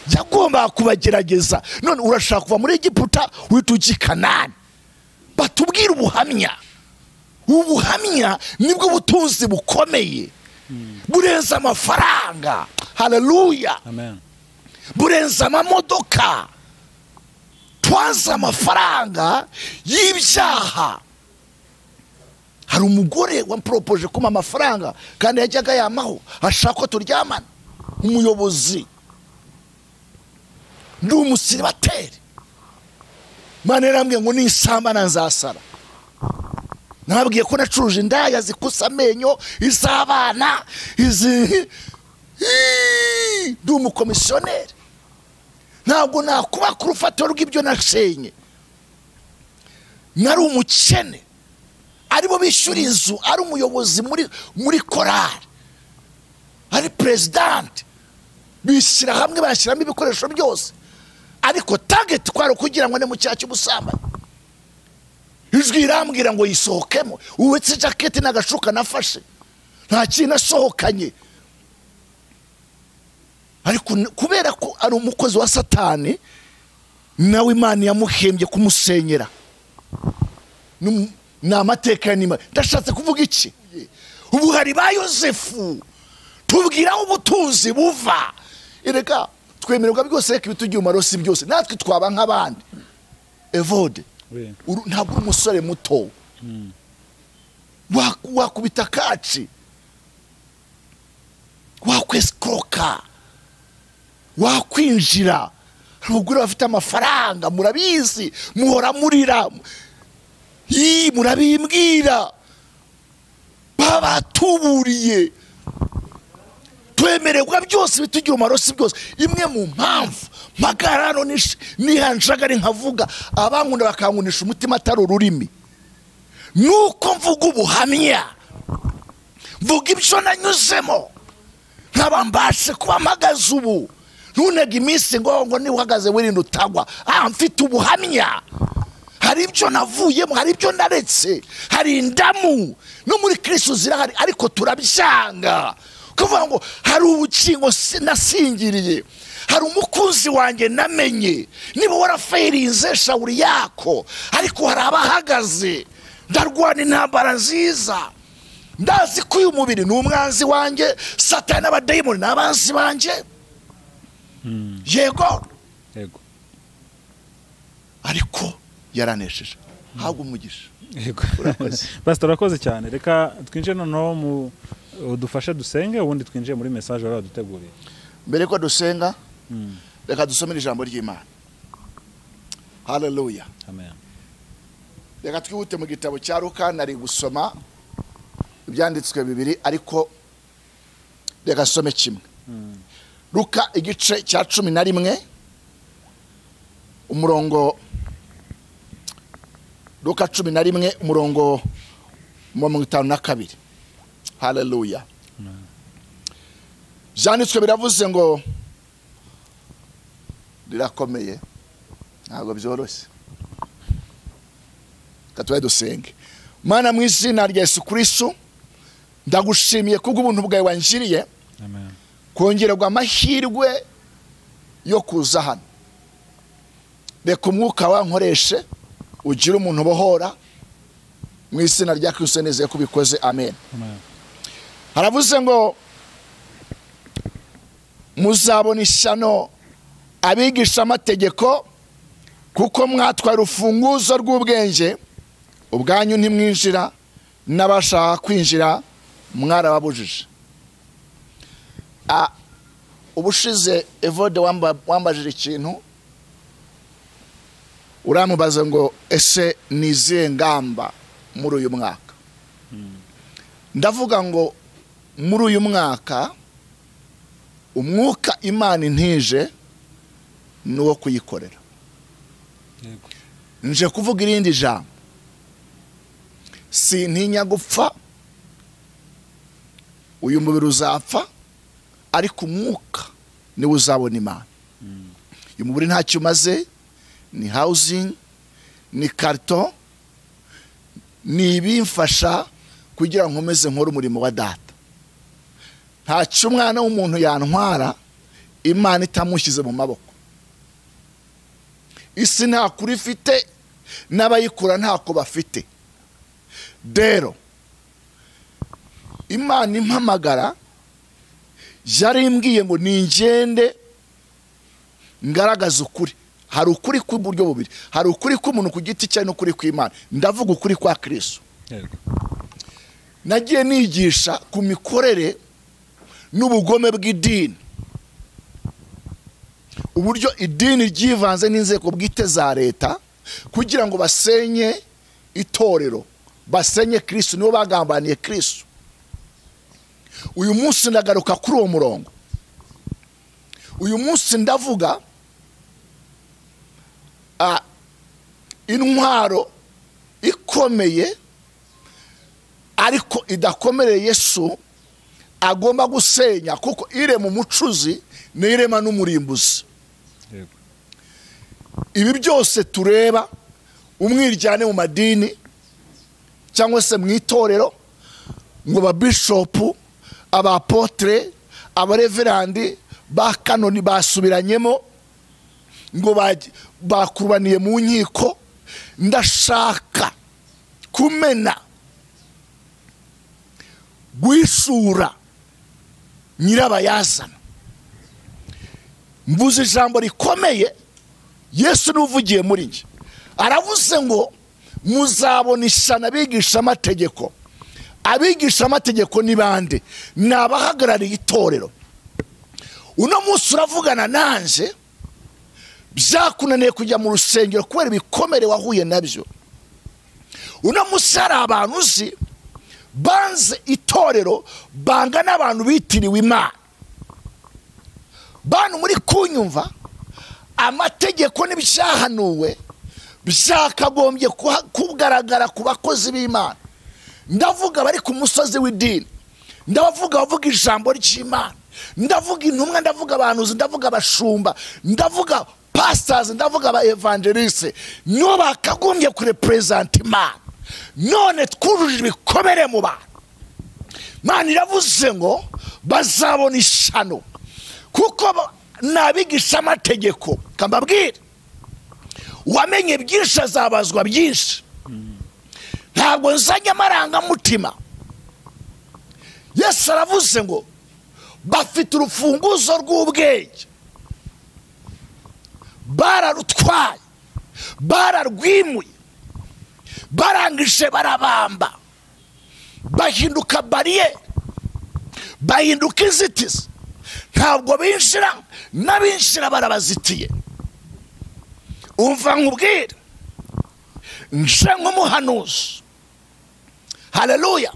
yagomba kubagerageza. None urashaka kuva muri Egiputa uhita ujya Kanani. Batubwira ubuhamya. Ubuhamya nibwo butunzi bukomeye, burenza amafaranga. Haleluya, amen. Burenza amamodoka, twaza amafaranga y'ibyaha. Hari umugore wampropoje kuma amafaranga kandi yajyaga yamaho ashaka ko turyamana, umuyobozi ndi umusiribateri. Mana yarambwiye ngo nisambana nzasara. Nababwiye ko nacuruje indaya zikusa amenyo, izabana, ndi umukomisiyoneri. Ntabwo nakuba ku rufatiro rw'ibyo nashenye. Nari umukene, aribo bishyura inzu, ari umuyobozi muri korali, ari president, bishyira hamwe bashyiramo ibikoresho byose, ariko target kwaro kugira ngo ne mu cyacu busambana. Ijwi irambwira ngo yisohokemo, uwetse jacket n'agashuka nafashe, nta kintu asohokanye. Ariko kubera ko ari umukozi wa Satani, nawe Imana yamuhembye kumusenyera. Na amateka n'Imana. Ndashatse kuvuga iki? Ubu hari ba Yosefu tubwira ubutunzi buva. Erega twemererwa byose reka bitugiye umarosi byose, natwe twaba nk'abandi. Evode ntabwo umusore muto wakubita kaci, wakweskroka, wakwinjira. Abagore bafite amafaranga murabizi, muhora murira, murabimbwira, babatuburiye. Twemererwa byose bitugira umarosi byose. Imwe mu mpamvu magarano nihanjagari nkavuga abankunda bakangunisha umutima atari ururimi, nuko mvuga ubuhamya, mvuga ibyo nanyuzemo, nkaba mbashe kuba mpagaze ubu. Ntunege iminsi ngo niba uhagaze wirinda utagwa. Mfite ubuhamya, hari ibyo navuyemo, hari ibyo naretse, hari indamu no muri Kristo zirahari, ariko turabyanga. Kuvuga ngo hari ubukingo nasingiriye, hari umukunzi wanjye namenye, niba warafeirinze shawuri yako, ariko hari abahagaze. Ndarwana intambara nziza, ndazi ko uyu mubiri ni umwanzi wanjye, Satani n'abadayimoni n'abanzi banjye. Yego ariko yaranesheje, habwa umugisha. Yego Pastor urakoze cyane. Reka twinjire noneho mu udufashe dusenge, ubundi twinjiye muri message wari waduteguriye. Mbere ko dusenga, reka dusomere ijambo ry'Imana. Haleluya, amen. Reka twihute mu gitabo cya Luka, nari gusoma ibyanditswe bibiri ariko reka some kimwe. Luka igice cya 11 umurongo Luka 11 umurongo 52. Haleluya. Byanditswe biravuze ngo rirakomeye ntabwo byoroshye. Katuye dusenge. Mana mu izina rya Yesu Kristo ndagushimiye kubw'ubuntu bwawe wanjiriye. Amen. Kongererwa amahirwe yo kuza hano. Reka umwuka wankoreshe ugira umuntu bohora mu izina rya Kristo neze kubikoze. Amen. Amen. Haravuze ngo muzabona ishyano abigisha amategeko kuko mwatwara urufunguzo rw'ubwenge ubwanyu ntimwinjira n'abashaka kwinjira mwarababujije. Ubushize Evode wambajije ikintu uramubaza ngo ese nizihe ngamba muri uyu mwaka. Ndavuga ngo muri uyu mwaka umwuka Imana intije nuwo kuyikorera. Nje kuvuga irindi jambo. Sintinya gupfa, uyu mubiri uzapfa ariko umwuka niwe uzabona Imana. Uyu mubiri ntacyo umaze, ni housing, ni karton, ni ibimfasha kugira ngo nkomeze nkore umurimo wa data. Ntacyo umwana w'umuntu yantwara Imana itamushyize mu maboko. Isi nta kuri ifite n'abayikura ntako bafite. Dero Imana impamagara yari imbwiye ngo ningende ngaragaza ukuri. Hari ukuri kw'uburyo bubiri. Hari ukuri k'umuntu ku giti cye n'ukuri kw'Imana. Ndavuga ukuri kwa Kristo. Nagiye nigisha ku mikorere n'ubugome bw'idini. Uburyo idini ryivanze n'inzego bwite za leta kugira ngo basenye itorero, basenye Kristo, nibo bagambaniye Kristo. Uyu munsi ndagaruka kuri uwo murongo. Uyu munsi ndavuga intwaro ikomeye ariko idakomereye Yesu agomba gusenya, kuko irema umucuzi n'irema n'umurimbuzi. Ibi byose tureba umwiryane mu madini cyangwa se mu itorero ngo ba bishop, aba apotre, aba reverend, ba kanoni basubiranyemo ngo bakurubaniye mu nkiko. Ndashaka kumena gwishura nyirabayazana. Mvuze ijambo rikomeye Yesu nuvugiye muri nje. Aravuze ngo muzabona ishyano abigisha amategeko. Abigisha amategeko ni bande? Ni abahagarariye itorero. Uno munsi uravugana nanje byakunaniye kujya mu rusengero kubera ibikomere wahuye nabyo. Uno munsi hari abantu uzi banze itorero, banga n'abantu bitiriwe Imana. Bantu muri kunyumva, amategeko n'ibyahanuwe byakagombye kugaragara ku bakozi b'Imana. Ndavuga bari ku musozi w'idini, ndavuga bavuga ijambo ry'Imana, ndavuga intumwa, ndavuga abahanuzi, ndavuga abashumba, ndavuga pastors, ndavuga aba evangeliste. Nibo bakagombye kurepresent Imana. None twujuje ibikomere mu bantu. Imana iravuze ngo bazabona ishyano kuko nabigisha amategeko. Kambabwira wamenye byinshi azabazwa byinshi. Ntabwo nzanye amarangamutima. Yesu aravuze ngo bafite urufunguzo rw'ubwenge, bararutwaye, bararwimuye, barangije barabamba, bahinduka bariyeri, bahinduka inzitizi. Ntabwo binjira, n'abinjira barabazitiye. Umva nkubwire, nje nk'umuhanuzi. Haleluya.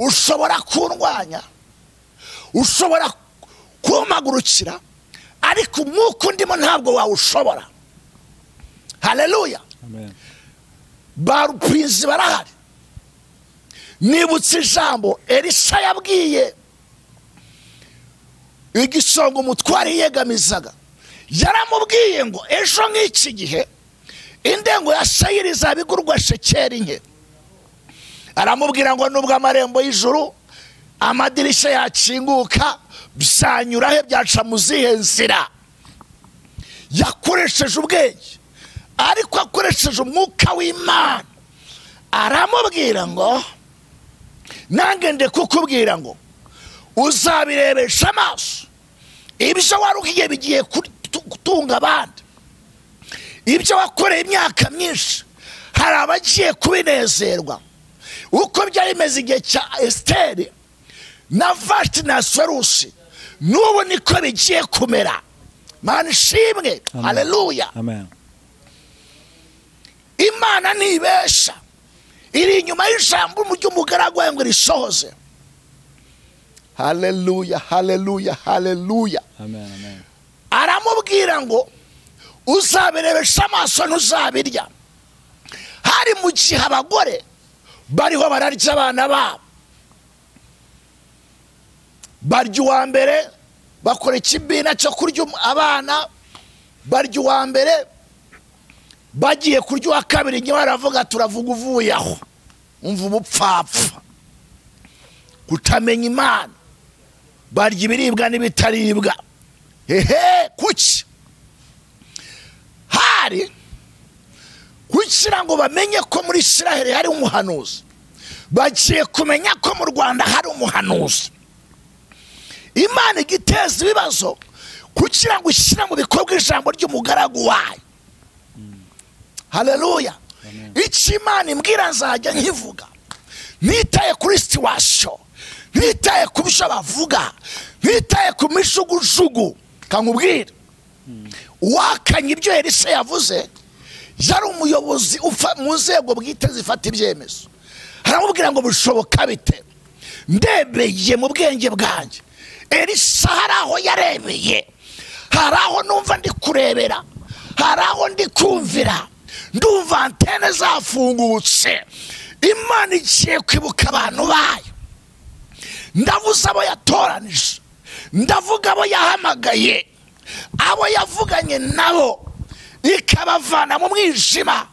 ushobora kundwanya, ushobora kumpagurukira, ariko umwuka undimo ntabwo wawushobora. Haleluya. Amen. Barupinzi barahari. Nibutse ijambo Elisa yabwiye igisonga umutware yegamizaga. Yaramubwiye ngo ejo nk'iki gihe indengo ya sayiri izabigurwa shekeri nke. Aramubwira ngo nubwo amarembo y'ijuru amadirisha yakinguka, byanyura he, byaca mu zihe nzira. Yakoresheje ubwenge, ariko akoresheje umwuka w'Imana. Aramubwira ngo nange ndekukubwira ngo uzabirebesha amaso, ibyo waruhiye bigiye kutunga abandi, ibyo wakoreye imyaka myinshi hari abagiye kubinezerwa. Uko byari bimeze igihe cya Esiteri na Vashiti na Serusi, n'ubu niko bigiye kumera. Mana ishimwe. Haleluya. Amen. Imana ntibesha, iri inyuma y'ijambo ry'umugaragu wayo ngo risohoze. Haleluya, haleluya, haleluya. Amen, amen. Aramubwira ngo uzabirebesha amaso ntuzabirya. Hari mu gihe abagore bariho bararya abana babo. Barya uwa mbere, bakora ikibina cyo kurya abana, barya uwa mbere, bagiye kurya uwa kabiri, nyuma baravuga turavuga uvuye aho. Umva ubupfapfa, kutamenya Imana, barya ibiribwa n'ibitaribwa. Hehe, kuki? Hari kugira ngo bamenye ko muri Isiraheli hari umuhanuzi, bagiye kumenya ko mu Rwanda hari umuhanuzi. Imana igiteza ibibazo kugira ngo ishyire mu bikorwa ijambo ry'umugaragu wayo. Haleluya. Iki Imana imbwira nzajya nkivuga, nitaye kuri situation, nitaye ku byo bavuga, nitaye ku mishugujugu. Kankubwira, wakanye ibyo Elisa yavuze, yari umuyobozi mu nzego bwite zifata ibyemezo. Haramubwira ngo bishoboka bite? Ndebeye mu bwenge bwanjye, Elisa hari aho yarebeye, hari aho numva ndi kurebera, hari aho ndi kumvira, ndumva antene zafungutse. Imana igiye kwibuka abantu bayo. Ndavuze abo yatoranije, ndavuga abo yahamagaye, abo yavuganye nabo, ikabavana mu mwijima,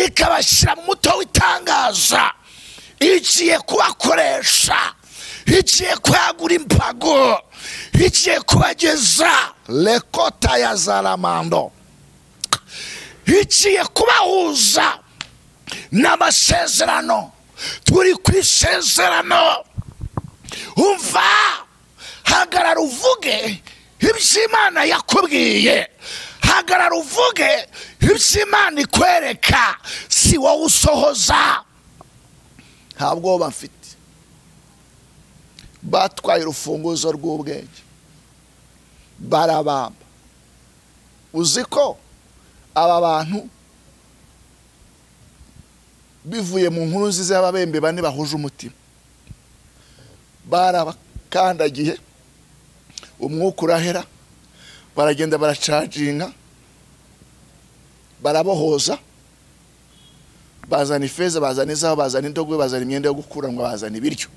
ikabashyira mu muto w'itangaza. Igiye kubakoresha, igiye kwagura imbago, igiye kubageza lekota ya zaramando, igiye kubahuza n'amasezerano. Turi ku isezerano. Umva, hagarara uvuge ibyo Imana yakubwiye, hagarara uvuge ibyo Imana ikwereka, si wowe usohoza. Ntabwo bafite, batwaye urufunguzo rw'ubwenge, barabamba. Uzi ko aba bantu bivuye mu nkuru nziza y'ababembe bane bahuje umutima, barabakandagiye, umwuka urahera, baragenda baracaginga, barabohoza, bazana ifeza, bazana izaho, bazana indogwe, bazana imyenda yo gukuranwa, bazana ibiryo.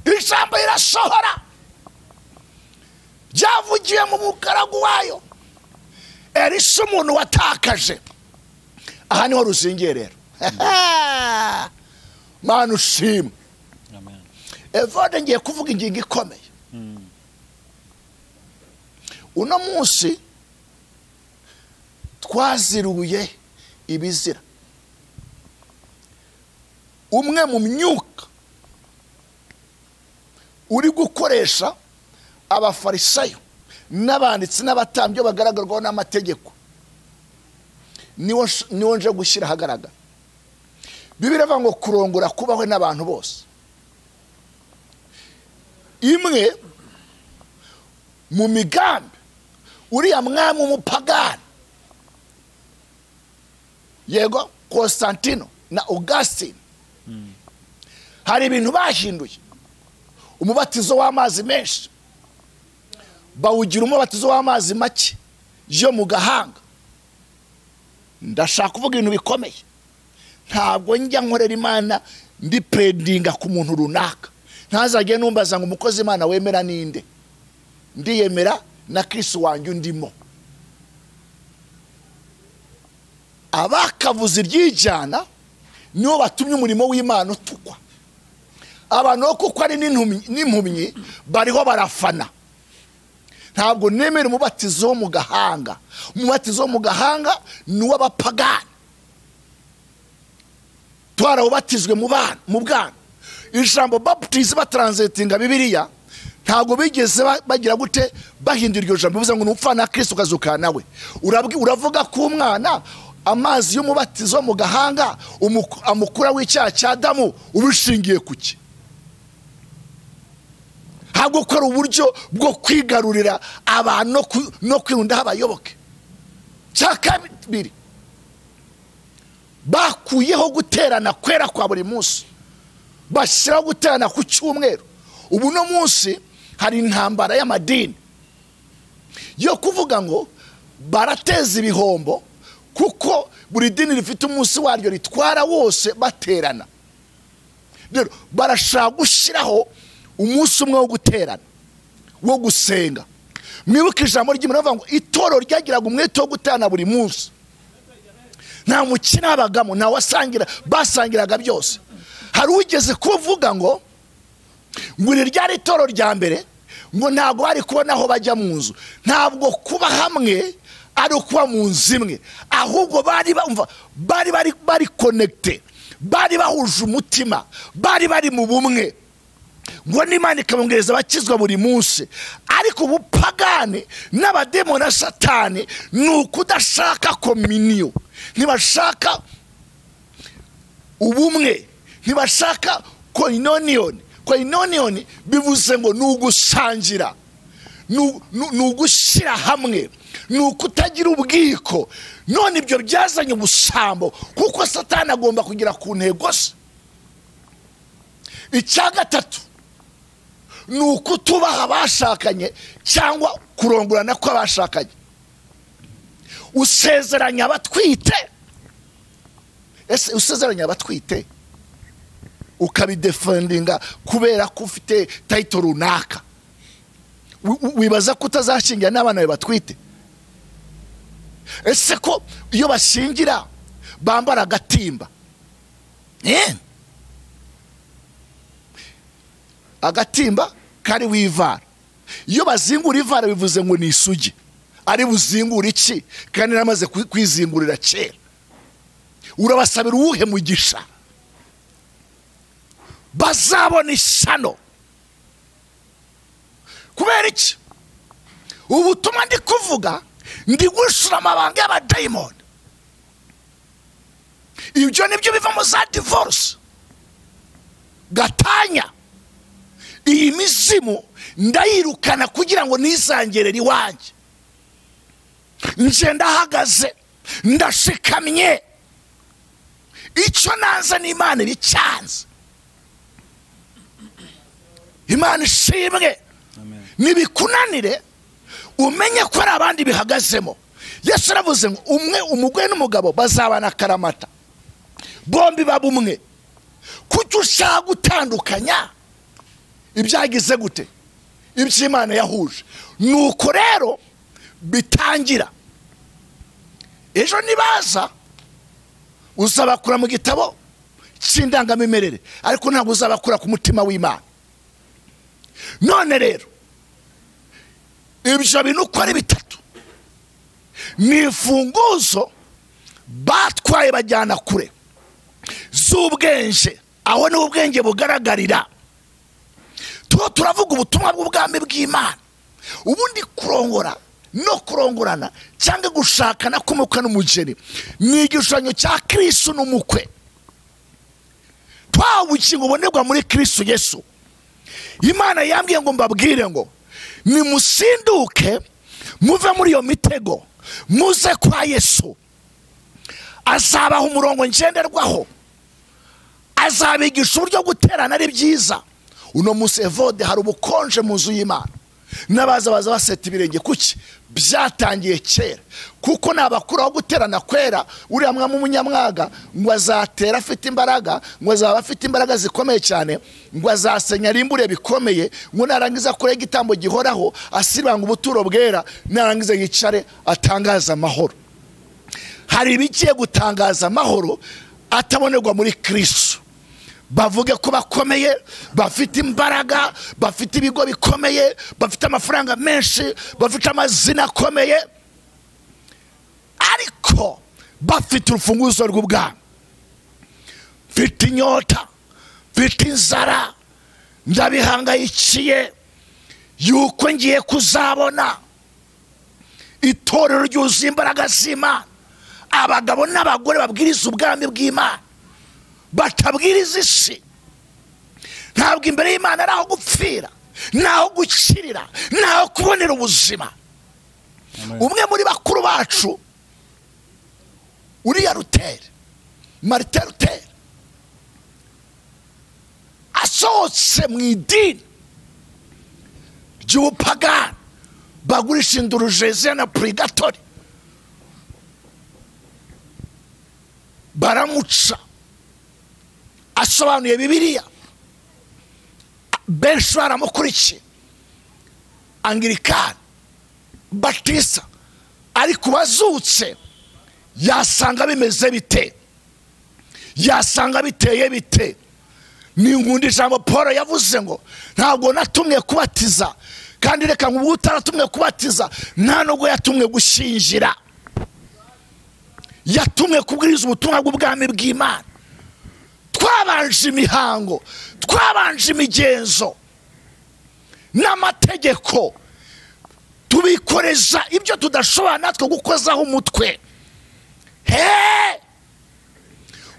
Ijambo rirasohora, ryavugiye mu mugaragu wayo Elisa, umuntu watakaje. Aha niho ruzingiye rero. Mana ushimwe. Amen. Evode ngiye kuvuga ingingo ikomeye. Uno munsi twaziruye ibizira. Umwe mu myuka uri gukoresha abafarisayo n'abanditsi n'abatambyi bagaragarwaho n'amategeko, niwo nje gushyira ahagaragara. Bibiliya ivuga ngo kurongora kubaho n'abantu bose. Imwe mu migambi uriya mwami umupagani, yego, Constantino na Augustine, hari ibintu bahinduye. Umubatizo w'amazi menshi bawugira umubatizo w'amazi make yo mu gahanga. Ndashaka kuvuga ibintu bikomeye. Ntabwo njya nkorera Imana ndi predinga ku muntu runaka. Ntazajye numbaza ngo umukozi Imana wemera ninde. Ndiyemera na Kristo wanjye ndimo. Abakavuze iryijana nibo batumye umurimo w'Imana utukwa. Abantu kuko ari n'impumyi bariho barafana. Ntabwo nemera umubatizo wo mu gahanga. Umubatizo wo mu gahanga ni w'abapagani. Twarawubatizwe mu bwana. Ijambo baptize batranslatinga Bibiliya ntabwo bigeze bagira gute bahindura iryo jambo bivuze ngo n'upfa na Kristo ukazuka nawe. Uravuga ko umwana amazi y'umubatizo wo mu gahanga amukura w'icyaha cya Adamu ubishingiye kuki? Ntabwo ko ari uburyo bwo kwigarurira abantu no kwirunda abayoboke. Cya kabiri, bakuyeho guterana kwera kwa buri munsi, bashyiraho guterana ku cyumweru. Ubu no munsi hari intambara y'amadini yo kuvuga ngo barateza ibihombo kuko buri dini rifite umunsi waryo ritwara wose baterana. Rero barashaka gushyiraho umunsi umwe wo guterana, wo gusenga. Mwibuke ijambo ry'Imana rivuga ngo itoro ryagiraga umwete wo guterana buri munsi. Nta mukina habagamo, nta wasangira, basangiraga byose. Hari ugeze kuvuga ngo iri ryari itoro rya mbere ngo ntabwo bari kubona aho bajya mu nzu. Ntabwo kuba hamwe ari ukuba mu nzu imwe, ahubwo bari connected, bari bahuje umutima, bari mu bumwe. Ngo n'Imana ikamwongereza abakizwa buri munsi. Ariko ubupagani n'abademo na Satani ni ukudashaka communion. Ntibashaka ubumwe, ntibashaka koinonion. Koinonion bivuze ngo nugusangira, nugushyira hamwe, nukutagira ubwiko. None ibyo byazanye ubusambo kuko Satani agomba kugira ku ntego se. Icya gatatu ni ukutubaha abashakanye cyangwa kurongorana kw'abashakanye. Usezeranya abatwite. Ese usezeranya abatwite ukabidefendinga kubera ko ufite title runaka, wibaza ko utazashingira n'abana batwite? Ese ko iyo bashingira bambara agatimba, agatimba kari wivara. Iyo bazingura ivara bivuze ngo ni isugi. Ari buzingura iki kandi namaze kwizingurira kera? Urabasabira uwuhe mugisha? Bazabona isano kubera iki? Ubutumwa ndi kuvuga ndi gushura amabanga y'abadayimoni. Ibyo nibyo biva mu za divorce. Gatanya iyi mizimu ndayirukana kugira ngo nizangerere iwanjye. Nje ndahagaze ndashikamye. Icyo nanza n'Imana ibicyanze. Imana ishimwe. Nibikunanire umenye ko ari abandi bihagazemo. Yesu aravuze ngo umugore n'umugabo bazabana karamata, bombi babumwe. Kuki ushaka gutandukanya ibyagize gute? Iby'Imana yahuje. Nuko rero bitangira. Ejo nibaza uzabakura mu gitabo cy'indangamimerere, ariko ntabwo uzabakura ku mutima w'Imana. None rero ibyo bintu uko ari bitatu ni imfunguzo batwaye bajyana kure z'ubwenge. Aho ni ubwenge bugaragarira. Turavuga ubutumwa bw'ubwami bw'Imana. Ubundi kurongora no kurongorana cyangwa gushakana k'umukwe n'umugeni ni igishushanyo cya Kristo n'umukwe. Twawukinga ubonerwa muri Kristo Yesu. Imana yambwiye ngo mbabwire ngo nimusinduke muve muri iyo mitego muze kwa Yesu. Azabaha umurongo ngenderwaho, azabigisha uburyo guterana ari byiza. Uno munsi evode hari ubukonje mu nzu y'Imana, n'abaza baseta ibirenge. Kuki? Byatangiye kera, kuko nabakuraho guterana kwera. Uriya mwami umunyamwaga ngo azatera afite imbaraga, ngo azaba afite imbaraga zikomeye cyane, ngo azasenya rimbure bikomeye, ngo narangiza kure igitambo gihoraho asibanga ubuturo bwera, narangiza yicare atangaza amahoro. Hari ibigiye gutangaza amahoro atabonerwa muri Kristo. Bavuge ko bakomeye, bafite imbaraga, bafite ibigo bikomeye, bafite amafaranga menshi, bafite amazina akomeye, ariko bafite urufunguzo rw'ubwami. Mfite inyota, mfite inzara, ndabihangayikiye yuko ngiye kuzabona itorero ryuzuye imbaraga z'Imana, abagabo n'abagore babwiriza ubwami bw'Imana, batabwiriza isi. Ntabwo imbere y'Imana ari aho gupfira, naho gukirira, naho kubonera ubuzima. Umwe muri bakuru bacu uriya Ruteri, Martin Luther, asohotse mu idini ry'ubupagani bagurisha indurujezi na PURIGATORI, baramuca. Asobanuye Bibiliya, benshi baramukurikiye, Anglikani, Batista, ariko bazutse yasanga bimeze bite, yasanga biteye bite. Ni ngundi ijambo Paul yavuze ngo ntabwo natumwe kubatiza, kandi reka ngo utaratumwe kubatiza nta nubwo yatumwe gushingira, yatumwe kubwiriza ubutumwa bw'ubwami bw'Imana. Twabanje imihango, twabanje imigenzo n'amategeko, tubikoreza ibyo tudashobora natwe gukozaho umutwe.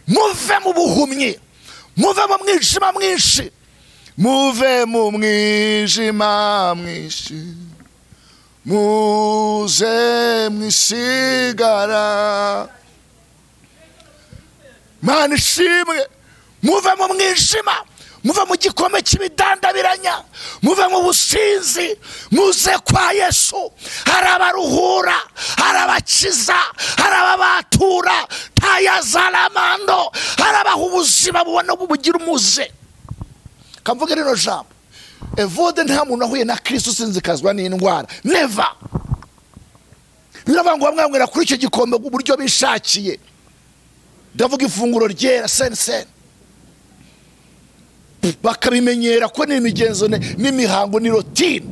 Muve mu buhumyi, muve mu mwijima mwinshi, muve mu mwijima mwinshi, muze mwisigara. Mana ishimwe. Muve mu mwijima, muve mu gikome cy'ibidandabiranya, muve mu businzi, muze kwa Yesu. Hari abaruhura, hari abakiza, hari ababatura, tayazalamando, hari abaha ubuzima bubona bubugira umuze. Kamvuge rino jambo, evode nta muntu ahuye na Kristo sinzikazwa n'indwara. Never. Biravuga ngo bamwamwera kuri icyo gikombe uburyo bishakiye. Ndavuga ifunguro ryera sen bakabimenyera ko n'imigenzo n'imihango ni routine,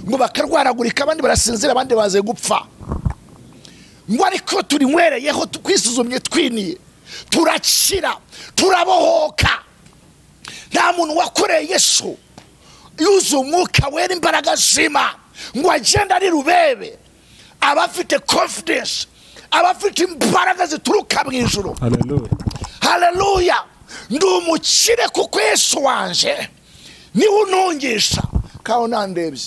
ngo bakarwaragurika, abandi barasinzira, abandi baze gupfa. Ngo ariko turi nkwereyeho twisuzumye twiniye, turakira, turabohoka. Nta muntu wakoreye Yesu yuzuye umwuka wera imbaraga z'Imana ngo agenda ari rubebe, abafite confidence, abafite imbaraga zituruka mu ijuru. Haleluya, haleluya. Ndi umukire kuko Yesu wanje niwe untungisha. Kaho nandebye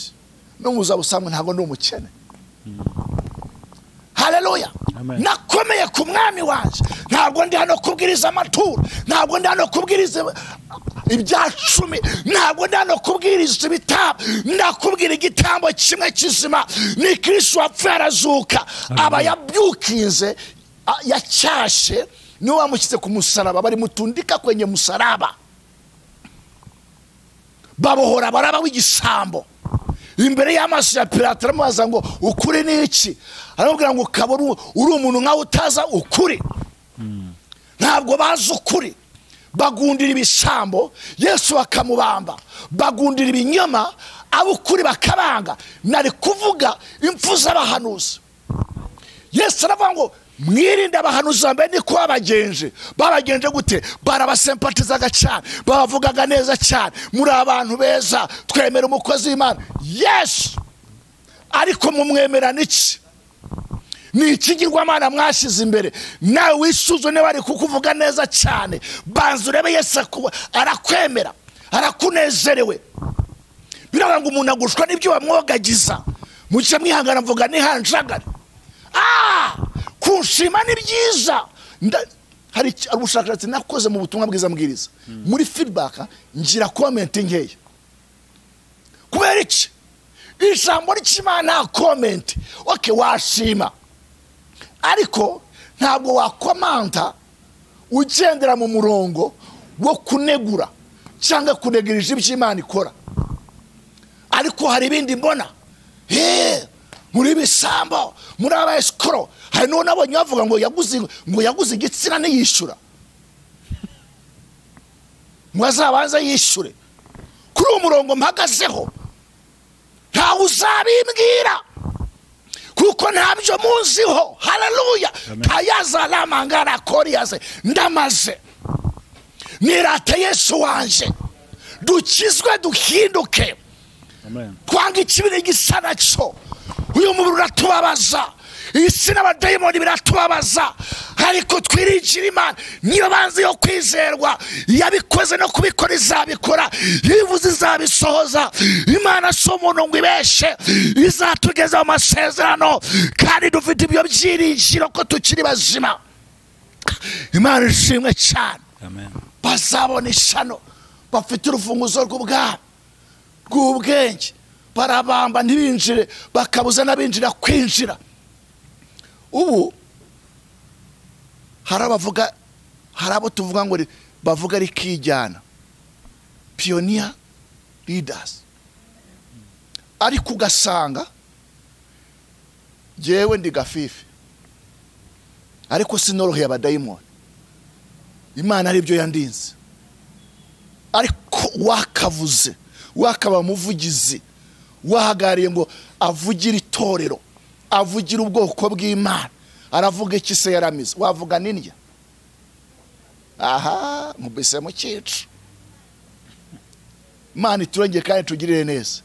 n'umuza busamwe ntago ndi umukene. Haleluya. Nakomeye ku mwami wanje, ntabwo ndi hano kubwiriza amaturo, ntabwo ndi hano kubwiriza ibyacumi, ntabwo ndi hano kubwiriza ibitabo, ndakubwira igitambo kimwe kizima, ni Kristo wapfuye arazuka. Aba yabyukinze yacyashe, niwe wamushyize ku musaraba, bari mutundika kwenye musaraba, babohora baraba w'igisambo imbere y'amaso ya Pilato. Aramubaza ngo ukuri ni iki? Aramubwira ngo ukabona uri umuntu nkawe utaza ukuri. Ntabwo bazi ukuri, bagundira ibisambo, Yesu akamubamba, bagundira ibinyoma, abukuri bakabanga. Nari kuvuga impfu z'abahanuzi. Yesu aravuga ngo mwirinde abahanuzi bambaye niko babagenje gute? Barabasempatizaga cyane, babavugaga neza cyane, muri abantu beza, twemera umukozi w'Imana. Yes, ariko mumwemera niki? Ni ikigirwamana mwashize imbere. Nawe wisuzume, bari kukuvuga neza cyane, banza urebe Yesu arakwemera, arakunezerewe. Biravuga ngo umuntu agushwa n'ibyo bamwogagiza, mucye mwihangana mvuga nihanjagara. Kunshima ni byiza, hari ubushakashatsi nakoze mu butumwa bwiza mbwiriza muri feedback ngira comment nkeya kubera iki ijambo ry'Imana comment okay washima ariko ntabwo wakomanta ugendera mu murongo wo kunegura cyangwa kunegirije iby'Imana ikora ariko hari ibindi mbona muri bisambo muri abaskoro hari no nabonye bavuga ngo yaguze igitsina niyishura mwazabanza yishure kuri umurongo mpagazeho nta uzabimbwira kuko ntabyo munziho haleluya tayaza lamangara koriyaze ndamaze nirate Yesu wanje dukizwe duhinduke amen twanga ikibiri gisanacho uyu mubiri uratubabaza isi n'abadayimoni biratubabaza ariko twiringira Imana niyo banzi yo kwizerwa yabikoze no kubikora izabikora yivuze izabisohoza Imana so umuntu ngo ibeshe izatugeza mu masezerano kandi dufite ibyo byiringiro ko tukiri bazima Imana ishimwe cyane amen bazabona ishano bafite urufunguzo rw'ubwenge barabamba ntibinjire bakabuza n'abinjira kwinjira ubu harabavuga harabo tuvuga ngo bavuga rikijyana pioneer leaders ariko ugasanga jewe ndi gafifi ariko sinoroheye abadayimoni Imana ari byo yandinze ariko wakavuze wakaba muvugizi wahagariye ngo avugira itorero avugira ubwoko bw'Imana aravuga iki se yaramize wavuga ninjya aha mubise mu cyico Imana iturengeye kandi tugirire neza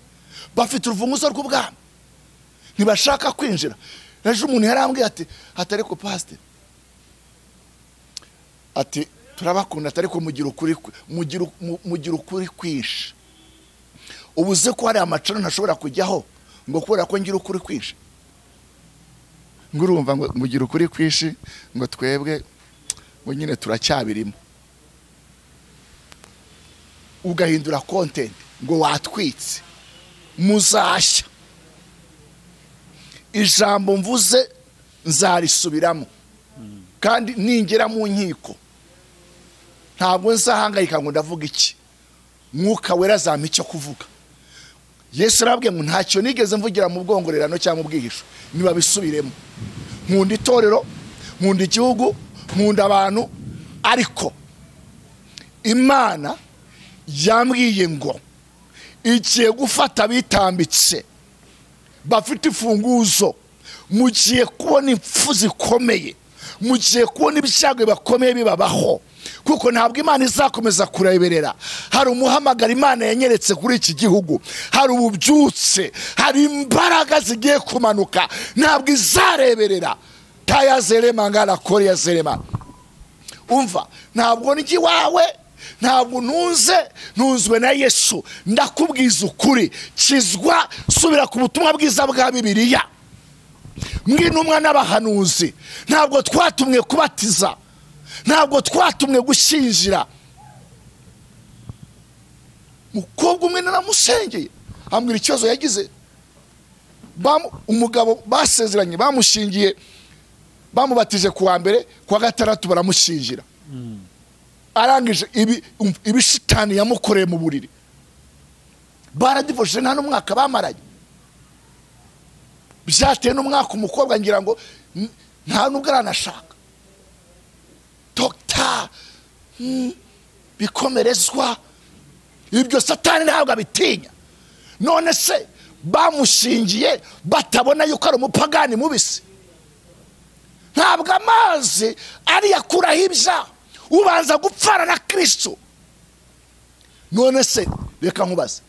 bafite urufunguzo rw'ubwami ntibashaka kwinjira ejo umuntu yarambwiye ati atari ko pastor ati turabakunda atari ko mugira ukuri kwisha ubuze ko hari amacana ntashobora kujyaho ngo kubera ko ngira ukuri kwisha ngo urumva ngo mugira ukuri kwishi ngo twebwe ngo nyine turacyabirimo ugahindura content ngo watwitse muzashya ijambo mvuze nzabisubiramo kandi ningera mu nkiko ntabwo nzahangayika ngo ndavuga iki mwuka wera zampa icyo kuvuga Yesu arabwiye ngo ntacyo nigeze mvugira mu bwongorerano cyangwa mu bwihisho niba bisubiremo nkunda itorero nkunda igihugu nkunda abantu ariko Imana yambwiye ngo igiye gufata bitambitse bafite ifunguzo mugiye kubona impfu zikomeye mugiye kubona ibyago bakomeye bibabaho kuko ntabwo Imana izakomeza kureberera hari umuhamagara Imana yanyeretse kuri iki gihugu hari ububyutse hari imbaraga zigiye kumanuka ntabwo izareberera tayazerema ngala kori yazerema umva ntabwo niki wawe ntabwo ntunzwe na Yesu ndakubwiza ukuri kizwa subira ku butumwa bwiza bwa Bibiliya mwintumwa n'abahanuzi ntabwo twatumwe kubatiza ntabwo twatumwe gushinjira mukobwa umwe naramusengeye ambwira ikibazo yagize umugabo basezeranye bamushingiye bamubatije kuwa mbere kuwa gatandatu baramushingira arangije ibishitani yamukoreye mu buriri baradivoshe nta n'umwaka bamaranye byateye n'umwaka umukobwa ngira ngo nta nubwo aranashaka Dr. bikomerezwa ibyo satani ntabwo abitinya none se bamushingiye batabona yuko ari umupagani mubisi ntabwo amazi ari yakuraho ibyaha ubanza gupfana na Kristo none se reka nkubaze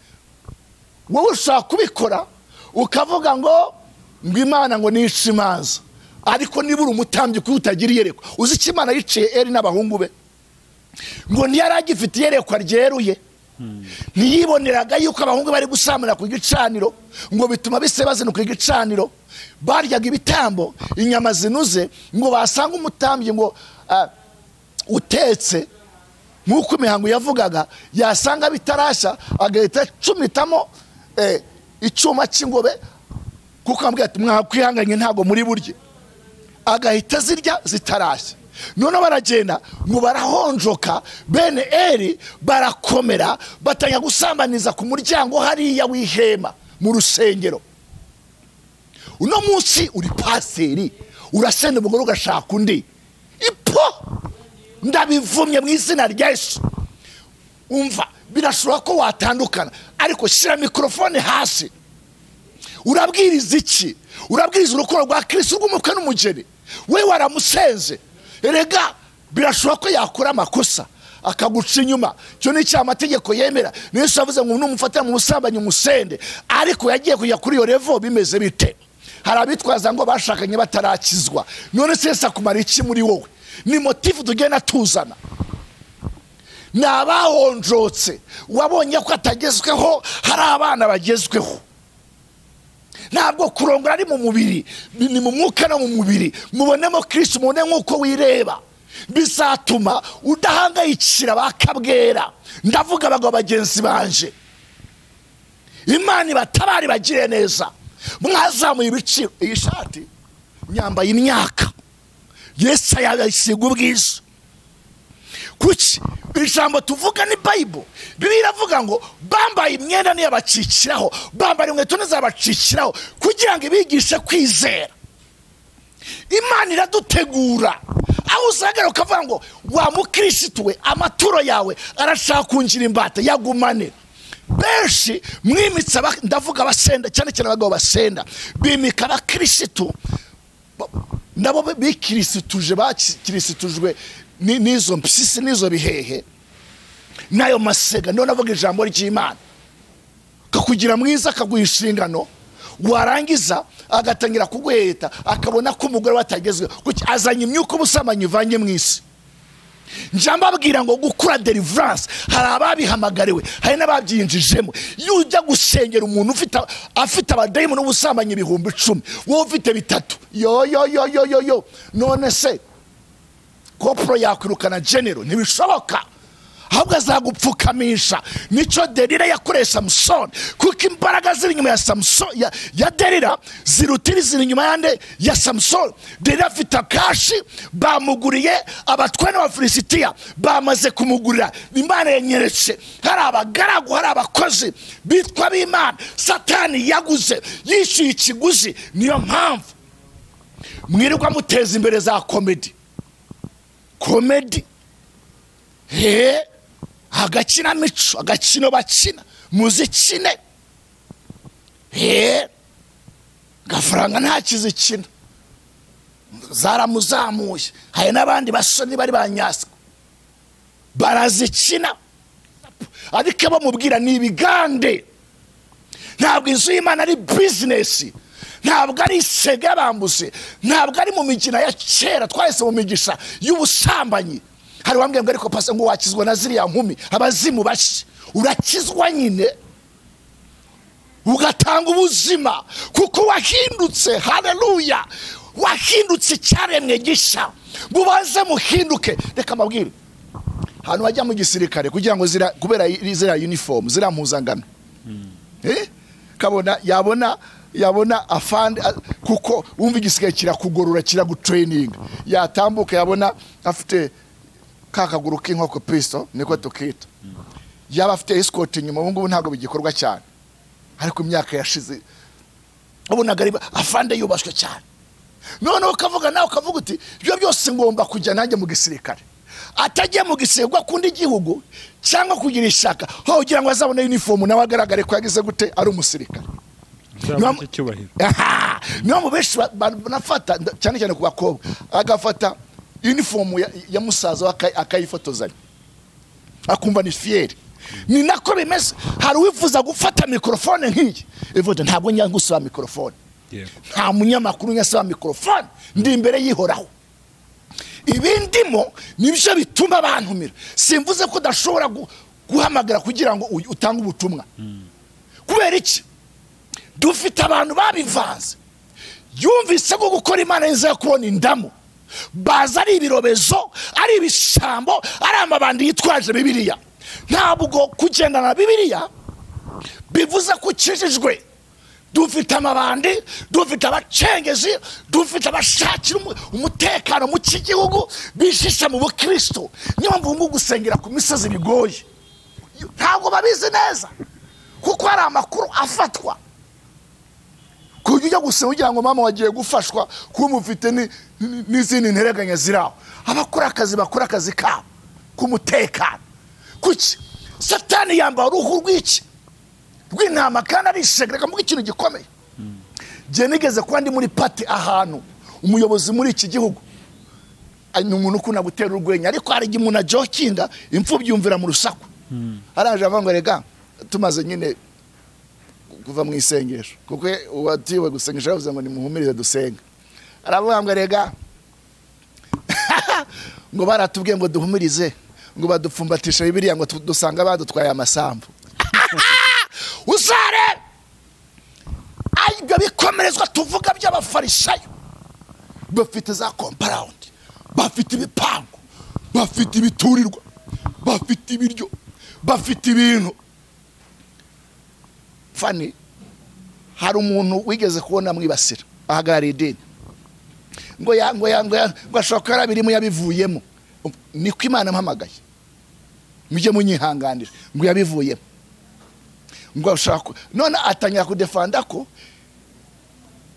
wowe ushaka kubikora ukavuga ngo Imana ngo nice imanza ariko nibura umutambyi kutagira iyerekwa uzi iki Imana yiciye Eli n'abahungu be ngo ntiyaragifite iyerekwa ryeruye ntiyiboneraga yuko abahungu bari gusamura ku gicaniro ngo bituma bisebazinuka igicaniro baryaga ibitambo inyama zinuze ngo basanga umutambyi ngo utetse nk'uko imihango yavugaga, yasanga bitarashya agahita acumitamo icyuma cy'ingobe, kuko ambwira ati mwakwihanganye ntago muri burye, agahita zirya zitarashya. None baragenda ngo barahonjoka, bene Eli barakomera, batanya gusambaniza ku muryango hariya w'ihema mu rusengero. Uno munsi uri paseri, urasenda umugore ugashaka undi, ipo ndabivumye mu izina rya Yesu. Umva, birashobora ko watandukana, ariko shyira mikrofone hasi. Urabwiriza iki? Urabwiriza urukundo rwa Kristo rw'umukwe n'umugeni. We waramusenze, erega birashobora ko yakora amakosa akaguca inyuma. Cyo ni cya amategeko yemera. Yesu yavuze ngo numufata mu busambanyi musende, ariko yagiye kujya kuri iyo level bimeze bite? Hari abitwaza ngo bashakanye batarakizwa. None se Yesu akumara iki muri wowe? Ni motifu tugenda tuzana. Nabahonjotse, wabonye ko atagezweho, hari abana bagezweho. Ntabwo kurongora ari mu mubiri, ni mu mwuka no mu mubiri. Mubonemo Kristo, mubone nk'uko wireba, bizatuma udahangayikira bakabwera. Ndavuga abagabo bagenzi banje, Imana ibatabari bagire neza. Mwazamuye ibiciro. Iyi shati nyambaye imyaka, Yesu yayisiga ubwiza. Kuki ijambo tuvuga ni Bible. Bibiliya iravuga ngo bambaye imyenda niyo bacikiraho, bambaye inkweto n'izabacikiraho, kugira ngo ibigishe kwizera. Imana iradutegura. Aho uzagera ukavuga ngo wa mukristo we, amaturo yawe arashaka kungira imbata, yagumane. Benshi mwimitse, ndavuga abasenda cyane cyane abagabo basenda, bimika abakristo nabo bikirisituje, bakirisitujwe n'izo mpyisi n'izo bihehe nayo masega. None avuga ijambo ry'Imana, kakugira mwiza, akaguha inshingano, warangiza agatangira kuguheta, akabona ko umugore watagezwe, kuki azanye imyuka ubusambanyi ivanye mu isi. Njamba abwira ngo gukura deliverance hari ababihamagariwe, hari n'ababyinjijemo. Iyo ujya gusengera umuntu afite abadayimu n'ubusambanyi 10,000, wowe ufite 3, yo none se kopro yakwirukana general? Ntibishoboka. Ahubwo azagupfukamisha. Nico Delila yakoresha Samson, kuko imbaraga ziri inyuma ya Samson, ya Delila zirutiri ziri inyuma yande ya Samson. Delila afite akashi, bamuguriye abatwene wa Filisitiya, bamaze kumugurira. Imana yanyeretse hari abagaragu, hari abakozi bitwa b'Imana Satani yaguze, yishyuye ikiguzi. Niyo mpamvu mwirirwa muteza imbere za komedi. Agakina mico, agakino bakina, muzikine. Gafaranga nta kizikina, zaramuzamuye. Hari n'abandi basoni bari banyaswa barazikina, ariko bamubwira ni ibigande. Ntabwo inzu y'Imana ari business, ntabwo ari isega bambuse, ntabwo ari mu migina ya kera twahise mu migisha y'ubusambanyi. Hari wambwiye ngo ariko pasa ngo wakizwa na ziriya nkumi abazimu bashi. Urakizwa nyine ugatanga ubuzima, kuko wahindutse. Haleluya, wahindutse cyaremwe gisha. Mubaze muhinduke. Reka mabwire, hano wajya mu gisirikare kugira ngo kubera zira uniform, zira mpuzangano, kabona yabona afande, kuko umva igisigaye kirakugorora, kiragutraining. Yatambuka yabona afite kakaguru k'inkoko pisto, niko tukita. Yaba afite escort inyuma, ubu ntago bigikorwa cyane, ariko imyaka yashize ubonaga ari afande yubashwe cyane. None ukavuga nawe ukavuga uti ibyo byose ngomba kujya nanjye mu gisirikare. Atajya mu gisirikare kundi gihugu cyangwa kugira ishaka, ho ugira ngo azabone uniform nawe agaragare ko yagize gute ari umusirikare. Niyo mu benshi banafata cyane cyane ku bakobwa, agafata uniform ya musaza akayifotozanya, akumva ni fier. Ni nako bimeze. Hari wifuza gufata mikrofone nk'iyi, evoda ntabwo nyangusaba mikrofone. Nta munyamakuru nyasaba mikrofone, ndi imbere yihoraho. Ibindimo nibyo bituma bantumira. Simvuze ko dashobora guhamagara kugira ngo utange ubutumwa. Kubera iki? Dufite abantu babivanze. Yumvise ko gukora Imana neza kubona indamo. baza ari ibirobezo, ari ibisambo, ari amabandi yitwaje Bibiliya. Ntabwo kugendana na Bibiliya bivuze ko ukijijwe. Dufite amabandi, dufite abacengezi, dufite abashakira umutekano mu cy'igihugu, bishisha mu bukristo. Niyo mpamvu gusengera ku misozi bigoye, ntabwo babizi neza, kuko hari amakuru afatwa. Kujya gusenga ugira ngo mama wagiye gufashwa, kuba mufite n'izindi ntereganya ziraho. Abakora akazi kabo k'umutekano. Kuki Satani yambara uruhu rw'iki rw'intama kandi arishegereka mu ikintu gikomeye. Je nigeze kuba ndi muri pati ahantu umuyobozi muri iki gihugu ni umuntu ukunda gutera urwenya, ariko hari igihe umuntu ajokinga imfubyi yumvira mu rusaku. Araje avuga ngo rega tumaze nyine kuva mu isengesho, kuko uwatiwe gusengesha yavuze ngo nimuhumirize dusenga. Aravuga ngo rega ngo baratubwiye ngo duhumirize, ngo badupfumbatisha Bibiliya ngo dusanga badutwaye amasambu. Usare ibyo bikomerezwa tuvuga by'abafarisayo, bafite za compound, bafite ibipangu, bafite ibiturirwa, bafite ibiryo, bafite ibintu. Fani, hari umuntu wigeze kubona mwibasira ahagarariye idini ngo ashaka yarabirimo yabivuyemo. Niko Imana mpamagaye, mujye munyihanganira, ngo yabivuyemo, ngo ashaka none atangira kudefanda ko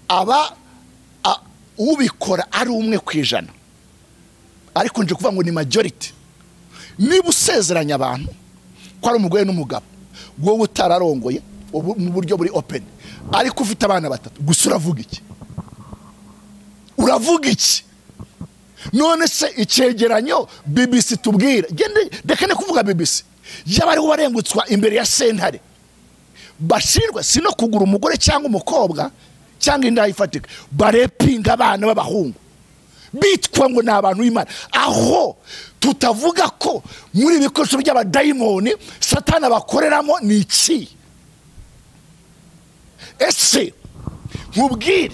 aba ubikora ari 1%, ariko nje kuvuga ngo ni majority. Niba usezeranya abantu ko ari umugore n'umugabo, wowe utararongoye mu buryo buri open, ariko ufite abana 3 gusa, uravuga iki? Uravuga iki? None se icyegeranyo BBC tubwira, ndekane kuvuga BBC, yabari warengutswa imbere ya sentare, bashirwa sino kugura umugore cyangwa umukobwa cyangwa inda ifatika, barepinga abana b'abahungu bitwa ngo ni abantu b'Imana. Aho tutavuga ko muri ibikoresho by'abadayimoni Satani bakoreramo ni iki? Ese nkubwire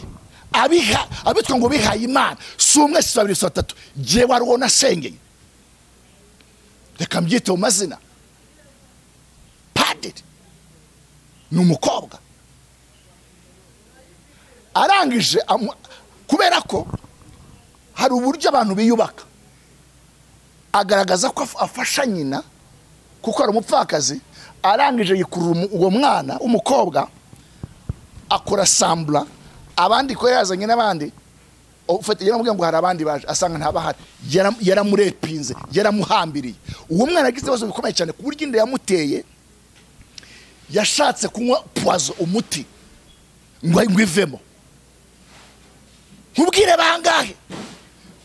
abitwa ngo bihaye Imana si 1 si 2 si 3, je warubona sengeye, reka mbyite mu mazina. Padiri ni umukobwa arangije kubera ko hari uburyo abantu biyubaka, agaragaza ko afasha nyina kuko ari umupfakazi. Arangije yikurura uwo mwana umukobwa, akora sambla abandi ko yazanye n'abandi, ufite yaramubwiye ngo hari abandi baje, asanga ntabahari, yaramurepinze, yaramuhambiriye. Uwo mwana agize ibibazo bikomeye cyane ku buryo inda yamuteye, yashatse kunywa poison, umuti ngo ivemo. Nkubwire bangahe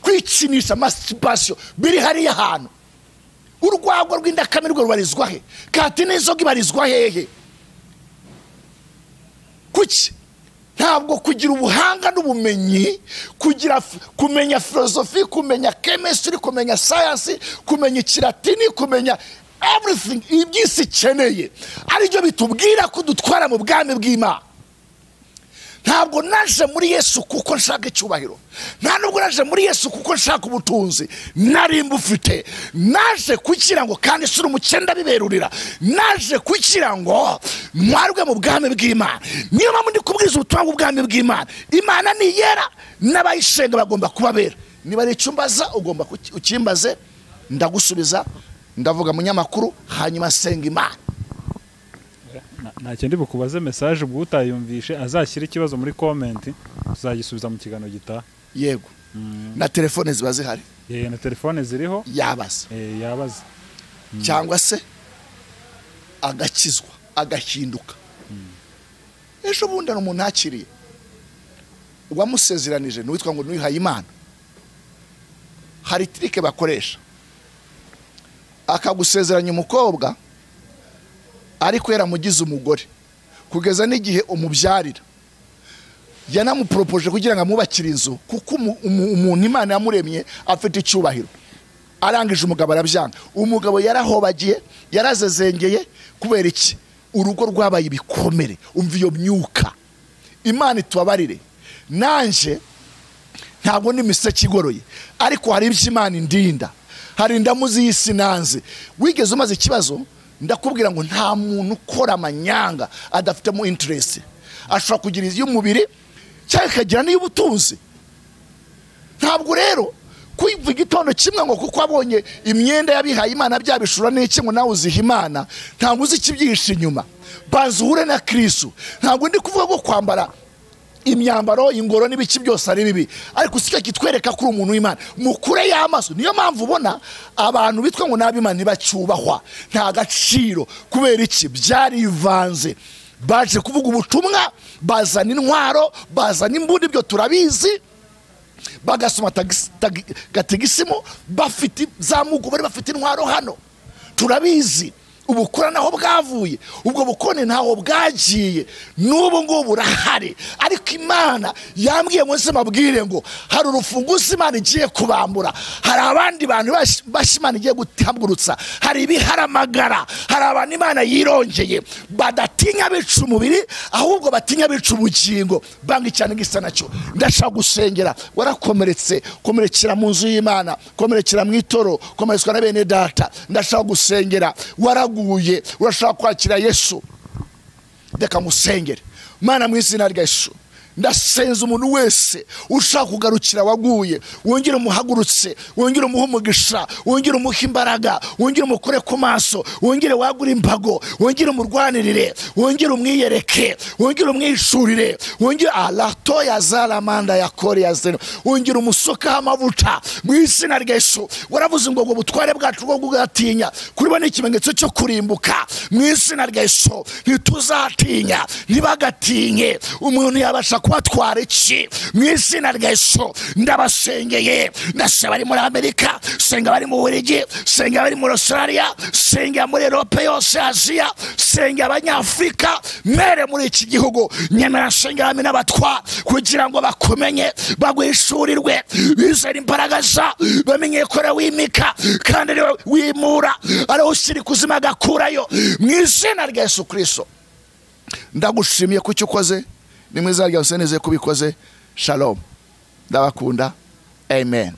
kwikinisha masturbation biri hariya ahantu. Urwagwa rw'indakamirwa rubarizwa he? Kati n'inzoga ibarizwa hehe? Kuki ntabwo kugira ubuhanga n'ubumenyi, kumenya philosophy, kumenya chemistry, kumenya science, kumenya ikilatini, kumenya everything ibyisi keneye ari byo bitubwira ko dutwara mu bwami bw'Imana. Ntabwo naje muri Yesu kuko nshaka icyubahiro, nta nubwo naje muri Yesu kuko nshaka ubutunzi, nari mbufite. Naje kugira ngo kandi sura umukenda biberurira, naje kugira ngo ntwarwe mu bwami bw'Imana. Niyo mpamvu ndi kubwiriza ubutumwa bw'ubwami bw'Imana. Imana ni yera, n'abayishenga bagomba kubabera. Niba ari icyumbaza ugomba ukimbaze, ndagusubiza, ndavuga munyamakuru, hanyuma senga Imana. Nta kindi bukubaze message ubwo utayumvishe azashyira ikibazo muri comment, tuzagisubiza mu kiganiro gitaha. Yego. Na telefone ziba zihari. Na telefone ziriho, yabaza. Yabaza. Cyangwa se agakizwa, agahinduka. Ejo bundi umuntu akiriye, wamusezeranije n'uwitwa ngo nihaye Imana, hari trike bakoresha, akagusezeranya umukobwa ariko yaramugize umugore kugeza n'igihe umubyarira. Yanamupropoje kugira ngo amubakire inzu, kuko umuntu Imana yamuremye afite icyubahiro. Arangije umugabo arabyanga. Umugabo yarahobagiye, yarazezengeye. Kubera iki? Urugo rwabaye ibikomere. Umva iyo myuka. Imana itubabarire. Nanje ntabwo ni miseke igoroye, ariko hari iby'Imana indinda, hari indamu z'isi nanze. Wigeze umaze ikibazo, ndakubwira ngo nta muntu ukora amanyanga adafitemo interest. Ashobora kugira iy'umubiri cyangwa akagira n'iy'ubutunzi. Ntabwo rero kwivuga igitondo kimwe ngo kuko abonye imyenda yabihaye Imana byabishura n'iki ngo nawe uziha Imana, ntabwo uzi ikibyihishe inyuma. Banza uhure na Kristo. Ntabwo ndi kuvuga ko kwambara imyambaro ingoro n'ibiki byose ari bibi, ariko sika kitwereka kuri umuntu w'Imana mukure y'amaso. Niyo mpamvu ubona abantu bitwa ngo n'ab'Imana ntibacyubahwa, nta gaciro. Kubera iki? Byarivanze. Baje kuvuga ubutumwa, bazana intwaro, bazana imbunda, ibyo turabizi. Bagasoma gategisimo, bafite zamugo, bari bafite intwaro hano, turabizi. Ubukura naho bwavuye, ubwo bukone ntaho bwagiye, n'ubu ngo burahari. Ariko Imana yambwiye ngo nzababwire ngo hari urufunguzo Imana igiye kubambura. Hari abandi bantu bashimana igiye gutambutsa, hari ibiharamagara, hari abantu Imana yirongeye badatinya bica umubiri, ahubwo batinya bica ubugingo. Banga cyane gisa nacyo. Ndashaka gusengera warakomeretse, komerekera mu nzu y'Imana, komerekera mu itoro, komeretswa na bene data. Ndashaka gusengera waraguye, urashaka kwakira Yesu, reka musengere. Mana mu izina rya Yesu, ndasenza umuntu wese ushaka kugarukira waguye, wongere umuhagurutse, wongere umuhe umugisha, wongere umuhe imbaraga, wongere umukore ku maso, wongere wagure imbago, wongere umurwanirire, wongere umwiyereke, wongere umwishurire, wongere alato ya zalamanda ya kori ya zeno, wongere umusoka amavuta mu izina rya Yesu. Waravuze ngo butware bwacu bwo kugatinya kuribo ni ikimenyetso cyo kurimbuka. Mu izina rya Yesu ntituzatinya, ntibagatinye umuntu yabasha kubatwara iki. Mu izina rya Yesu ndabasengeye. Ndasaba bari muri Amerika, senga bari mu Bubiligi, senga bari muri Australia, senga muri Europe yose, Aziya, senga abanyafrika, mere muri iki gihugu. Nyamara senga bami n'abatwa kugira ngo bakumenye, bagwishurirwe, bizera imbaraga za, bamenye ko wimika kandi wimura, ari ushyira kuzima gakurayo. Mu izina rya Yesu Kristo ndagushimiye ku cyo ukoze, ni mwiza rya useneze kubikoze. Shalom, ndabakunda, amen.